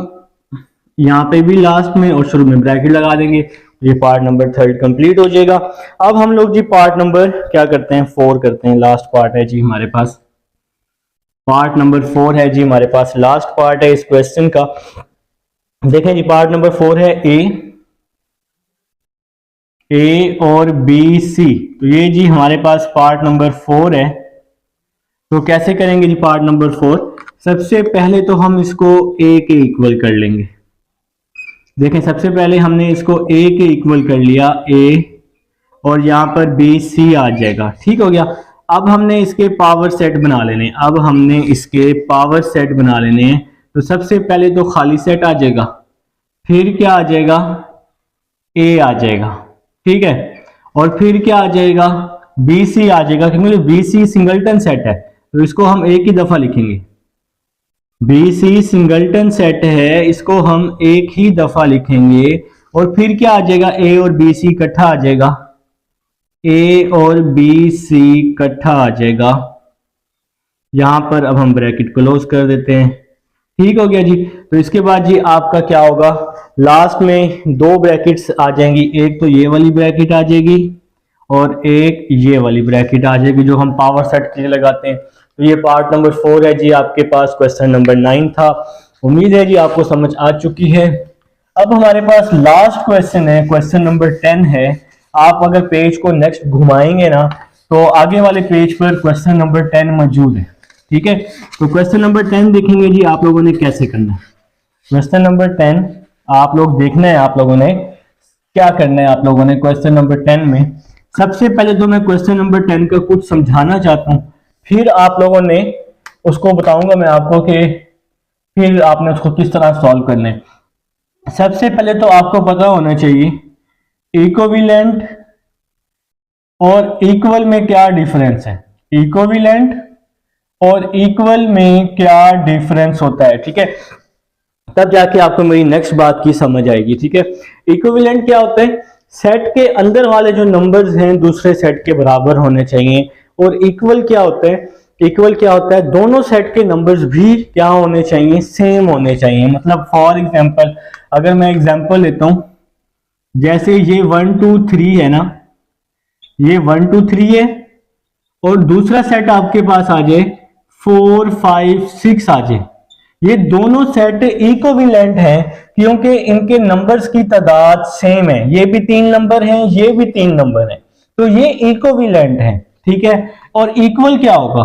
यहाँ पे भी लास्ट में और शुरू में ब्रैकेट लगा देंगे, ये पार्ट नंबर थर्ड कंप्लीट हो जाएगा। अब हम लोग जी पार्ट नंबर क्या करते हैं 4 करते हैं। लास्ट पार्ट है जी हमारे पास, पार्ट नंबर 4 है जी हमारे पास, लास्ट पार्ट है इस क्वेश्चन का। देखें जी पार्ट नंबर 4 है ए और बी सी। तो ये जी हमारे पास पार्ट नंबर 4 है। तो कैसे करेंगे जी पार्ट नंबर 4, सबसे पहले तो हम इसको a के इक्वल कर लेंगे। देखें सबसे पहले हमने इसको a के इक्वल कर लिया, a और यहाँ पर बी सी आ जाएगा, ठीक हो गया। अब हमने इसके पावर सेट बना लेने, अब हमने इसके पावर सेट बना लेने हैं। तो सबसे पहले तो खाली सेट आ जाएगा, फिर क्या आ जाएगा a आ जाएगा, ठीक है, और फिर क्या आ जाएगा बी सी आ जाएगा, क्योंकि बी सी सिंगलटन सेट है तो इसको हम एक ही दफा लिखेंगे। बी सी सिंगलटन सेट है, इसको हम एक ही दफा लिखेंगे। और फिर क्या आ जाएगा ए और बी सी इकट्ठा आ जाएगा, ए और बी सी इकट्ठा आ जाएगा। यहां पर अब हम ब्रैकेट क्लोज कर देते हैं, ठीक हो गया जी। तो इसके बाद जी आपका क्या होगा, लास्ट में दो ब्रैकेट्स आ जाएंगी, एक तो ये वाली ब्रैकेट आ जाएगी और एक ये वाली ब्रैकेट आ जाएगी जो हम पावर सेट के लिए लगाते हैं। तो ये पार्ट नंबर 4 है जी आपके पास, क्वेश्चन नंबर 9 था। उम्मीद है जी आपको समझ आ चुकी है। अब हमारे पास लास्ट क्वेश्चन है, क्वेश्चन नंबर 10 है। आप अगर पेज को नेक्स्ट घुमाएंगे ना तो आगे वाले पेज पर क्वेश्चन नंबर 10 मौजूद है, ठीक है। तो क्वेश्चन नंबर 10 देखेंगे जी आप लोगों ने कैसे करना है। क्वेश्चन नंबर 10 आप लोग देखना है, आप लोगों ने क्या करना है। आप लोगों ने क्वेश्चन नंबर 10 में सबसे पहले तो मैं क्वेश्चन नंबर 10 का कुछ समझाना चाहता हूं, फिर आप लोगों ने उसको बताऊंगा मैं आपको कि फिर आपने उसको किस तरह सॉल्व करना है। सबसे पहले तो आपको पता होना चाहिए इक्विवेलेंट और इक्वल में क्या डिफरेंस है। इक्विवेलेंट और इक्वल में क्या डिफरेंस होता है, ठीक है, तब जाके आपको मेरी नेक्स्ट बात की समझ आएगी, ठीक है। इक्विवेलेंट क्या होता है, सेट के अंदर वाले जो नंबर्स हैं दूसरे सेट के बराबर होने चाहिए। और इक्वल क्या होता है, इक्वल क्या होता है, दोनों सेट के नंबर्स भी क्या होने चाहिए, सेम होने चाहिए। मतलब फॉर एग्जांपल अगर मैं एग्जांपल लेता हूं, जैसे ये 1 2 3 है ना, ये 1 2 3 है और दूसरा सेट आपके पास आ जाए 4 5 6 आ जाए, ये दोनों सेट इक्विवेलेंट हैं क्योंकि इनके नंबर्स की तादाद सेम है। ये भी 3 नंबर हैं, ये भी 3 नंबर हैं, तो ये इक्विवेलेंट हैं, ठीक है। और इक्वल क्या होगा,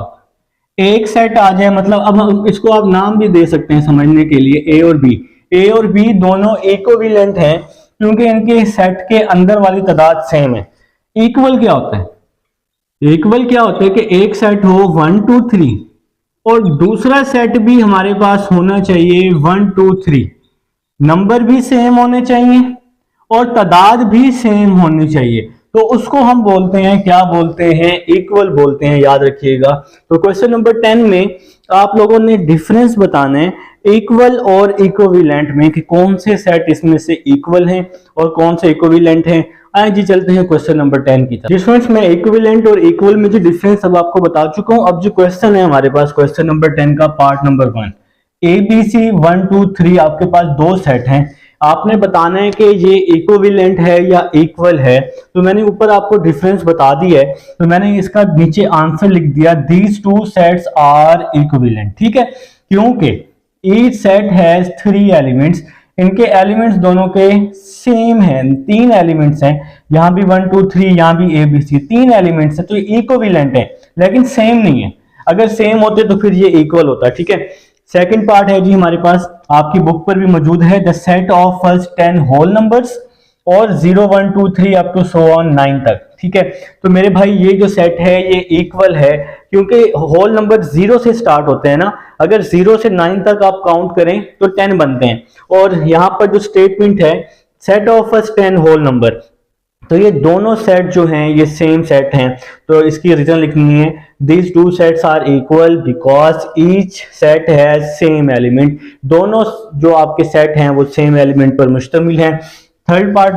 एक सेट आ जाए, मतलब अब हम इसको आप नाम भी दे सकते हैं समझने के लिए, ए और बी। ए और बी दोनों इक्विवेलेंट हैं क्योंकि इनके सेट के अंदर वाली तादाद सेम है। इक्वल क्या होता है, इक्वल क्या होता है कि एक सेट हो 1 2 3 और दूसरा सेट भी हमारे पास होना चाहिए 1 2 3, नंबर भी सेम होने चाहिए और तादाद भी सेम होनी चाहिए। तो उसको हम बोलते हैं, क्या बोलते हैं, इक्वल बोलते हैं, याद रखिएगा। तो क्वेश्चन नंबर 10 में आप लोगों ने डिफरेंस बताना है इक्वल और इक्विवेलेंट में कि कौन से सेट इसमें से इक्वल हैं और कौन से इक्विवेलेंट हैं। आइए जी चलते हैं क्वेश्चन नंबर 10 की तरफ। डिफरेंस में इक्विवेलेंट और इक्वल में जो डिफरेंस अब आपको बता चुका हूं। अब जो क्वेश्चन है हमारे पास क्वेश्चन नंबर 10 का पार्ट नंबर 1, ABC 1 2 3 आपके पास दो सेट हैं, आपने बताना है कि ये इक्विवेलेंट है या इक्वल है। तो मैंने ऊपर आपको डिफरेंस बता दिया है, तो मैंने इसका नीचे आंसर लिख दिया, these two sets are equivalent, ठीक है, क्योंकि ईच सेट हैज 3 एलिमेंट्स, इनके एलिमेंट्स दोनों के सेम हैं, 3 एलिमेंट्स हैं, यहां भी 1 2 3, यहां भी ABC 3 एलिमेंट्स हैं, तो ये इक्विवेलेंट है लेकिन सेम नहीं है। अगर सेम होते तो फिर ये इक्वल होता, ठीक है। सेकंड पार्ट है जी हमारे पास, आपकी बुक पर भी मौजूद है, the set of first 10 whole numbers और 0 1 2 3 अप टू सो ऑन 9 तक। ठीक है। तो मेरे भाई ये जो सेट है ये इक्वल है, क्योंकि होल नंबर 0 से स्टार्ट होते हैं ना, अगर 0 से 9 तक आप काउंट करें तो 10 बनते हैं। और यहाँ पर जो स्टेटमेंट है set of first 10 whole number, तो ये दोनों सेट जो हैं ये सेम सेट हैं। तो इसकी रीजन लिखनी है these two sets are equal because each set has same element. दोनों जो आपके सेट हैं वो सेम एलिमेंट पर मुश्तमिल हैं। Third part,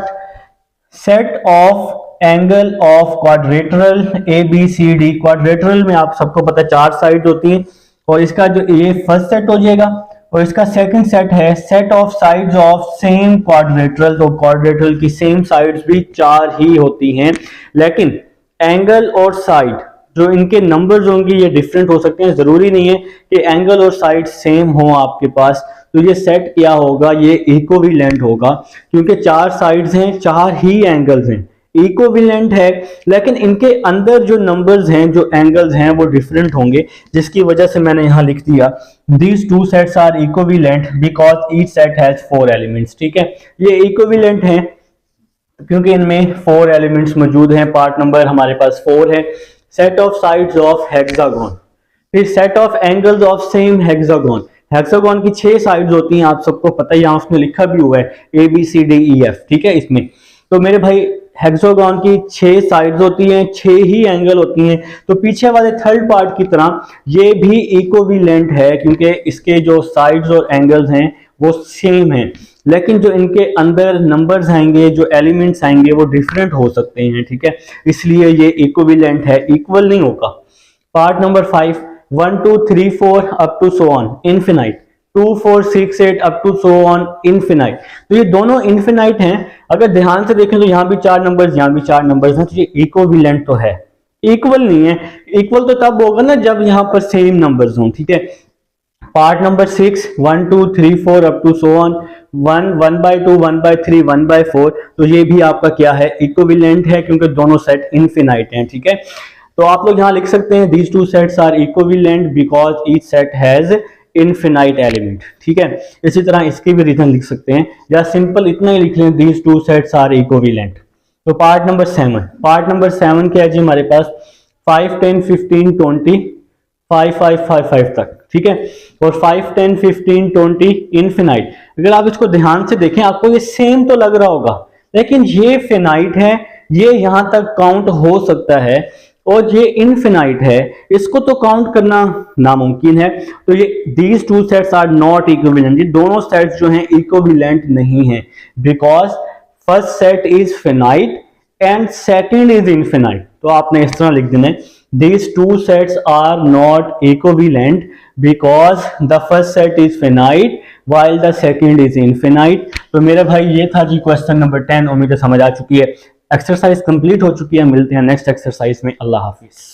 set of angle of quadrilateral A B C D. Quadrilateral में आप सबको पता है 4 साइड होती हैं, और इसका जो ये फर्स्ट सेट हो जाएगा, और इसका सेकंड सेट है set of sides of same quadrilateral. तो क्वाड्रेटरल की सेम साइड्स भी 4 ही होती हैं, लेकिन एंगल और साइड जो इनके नंबर्स होंगे ये डिफरेंट हो सकते हैं। जरूरी नहीं है कि एंगल और साइड सेम हो आपके पास। तो ये सेट क्या होगा, ये इक्विवेलेंट होगा, क्योंकि 4 साइड्स हैं, 4 ही एंगल्स हैं, इक्विवेलेंट है। लेकिन इनके अंदर जो नंबर्स हैं, जो एंगल्स हैं वो डिफरेंट होंगे, जिसकी वजह से मैंने यहां लिख दिया these two sets are equivalent because each set has 4 elements. ठीक है, ये इक्विवेलेंट हैं क्योंकि इनमें 4 एलिमेंट्स मौजूद हैं। पार्ट नंबर हमारे पास 4 है। Set of sides of hexagon, फिर set of angles of same hexagon. Hexagon की 6 साइड्स होती हैं, आप सबको पता है, यहां उसमें लिखा भी हुआ है A B C D E F. ठीक है, इसमें तो मेरे भाई हेक्सागोन की 6 साइड्स होती हैं, 6 ही एंगल होती हैं। तो पीछे वाले थर्ड पार्ट की तरह ये भी इक्विवेलेंट है, क्योंकि इसके जो साइड्स और एंगल्स हैं वो सेम हैं, लेकिन जो इनके अंदर नंबर्स आएंगे, जो एलिमेंट्स आएंगे वो डिफरेंट हो सकते हैं। ठीक है, इसलिए ये इक्विवेलेंट है, इक्वल नहीं होगा। Part number 5, 1 2 3 4 up to so on infinite, 2 4 6 8 up to so on infinite. तो ये दोनों इनफिनाइट हैं। अगर ध्यान से देखें तो यहाँ भी 4 नंबर्स, यहाँ भी 4 नंबर्स हैं, तो ये इक्विवेलेंट तो है, इक्वल नहीं है। इक्वल तो तब होगा ना जब यहाँ पर सेम नंबर्स हों। ठीक है, part number 6, 1 2 3 4 up to so on 1 1/2 1/3 1/4। तो ये भी आपका क्या है, इक्विवेलेंट है, क्योंकि दोनों सेट इनफिनाइट हैं। ठीक है, तो आप लोग यहां लिख सकते हैं these two sets are equivalent because each set has infinite element. ठीक है, इसी तरह इसकी भी रीजन लिख सकते हैं, या सिंपल इतना ही लिख लें these two sets are equivalent. तो पार्ट नंबर 7, पार्ट नंबर 7 क्या है जी हमारे पास 5 10 15 20 5 5 5 5 तक। ठीक है, और 5 10 15 20 इनफिनाइट। अगर आप इसको ध्यान से देखें आपको ये सेम तो लग रहा होगा, लेकिन ये फिनाइट है, ये यहां तक काउंट हो सकता है, और ये इनफिनाइट है, इसको तो काउंट करना नामुमकिन है। तो ये these two sets are not equivalent, ये दोनों सेट्स जो हैं इक्विवेलेंट नहीं है, because first set is finite and second is infinite. तो आपने इस तरह लिख देना है these two sets are not equivalent because the first set is finite while the second is infinite। तो मेरा भाई ये था जी क्वेश्चन नंबर 10। उम्मीद है समझ आ चुकी है, एक्सरसाइज कंप्लीट हो चुकी है। मिलते हैं नेक्स्ट एक्सरसाइज में, अल्लाह हाफिज।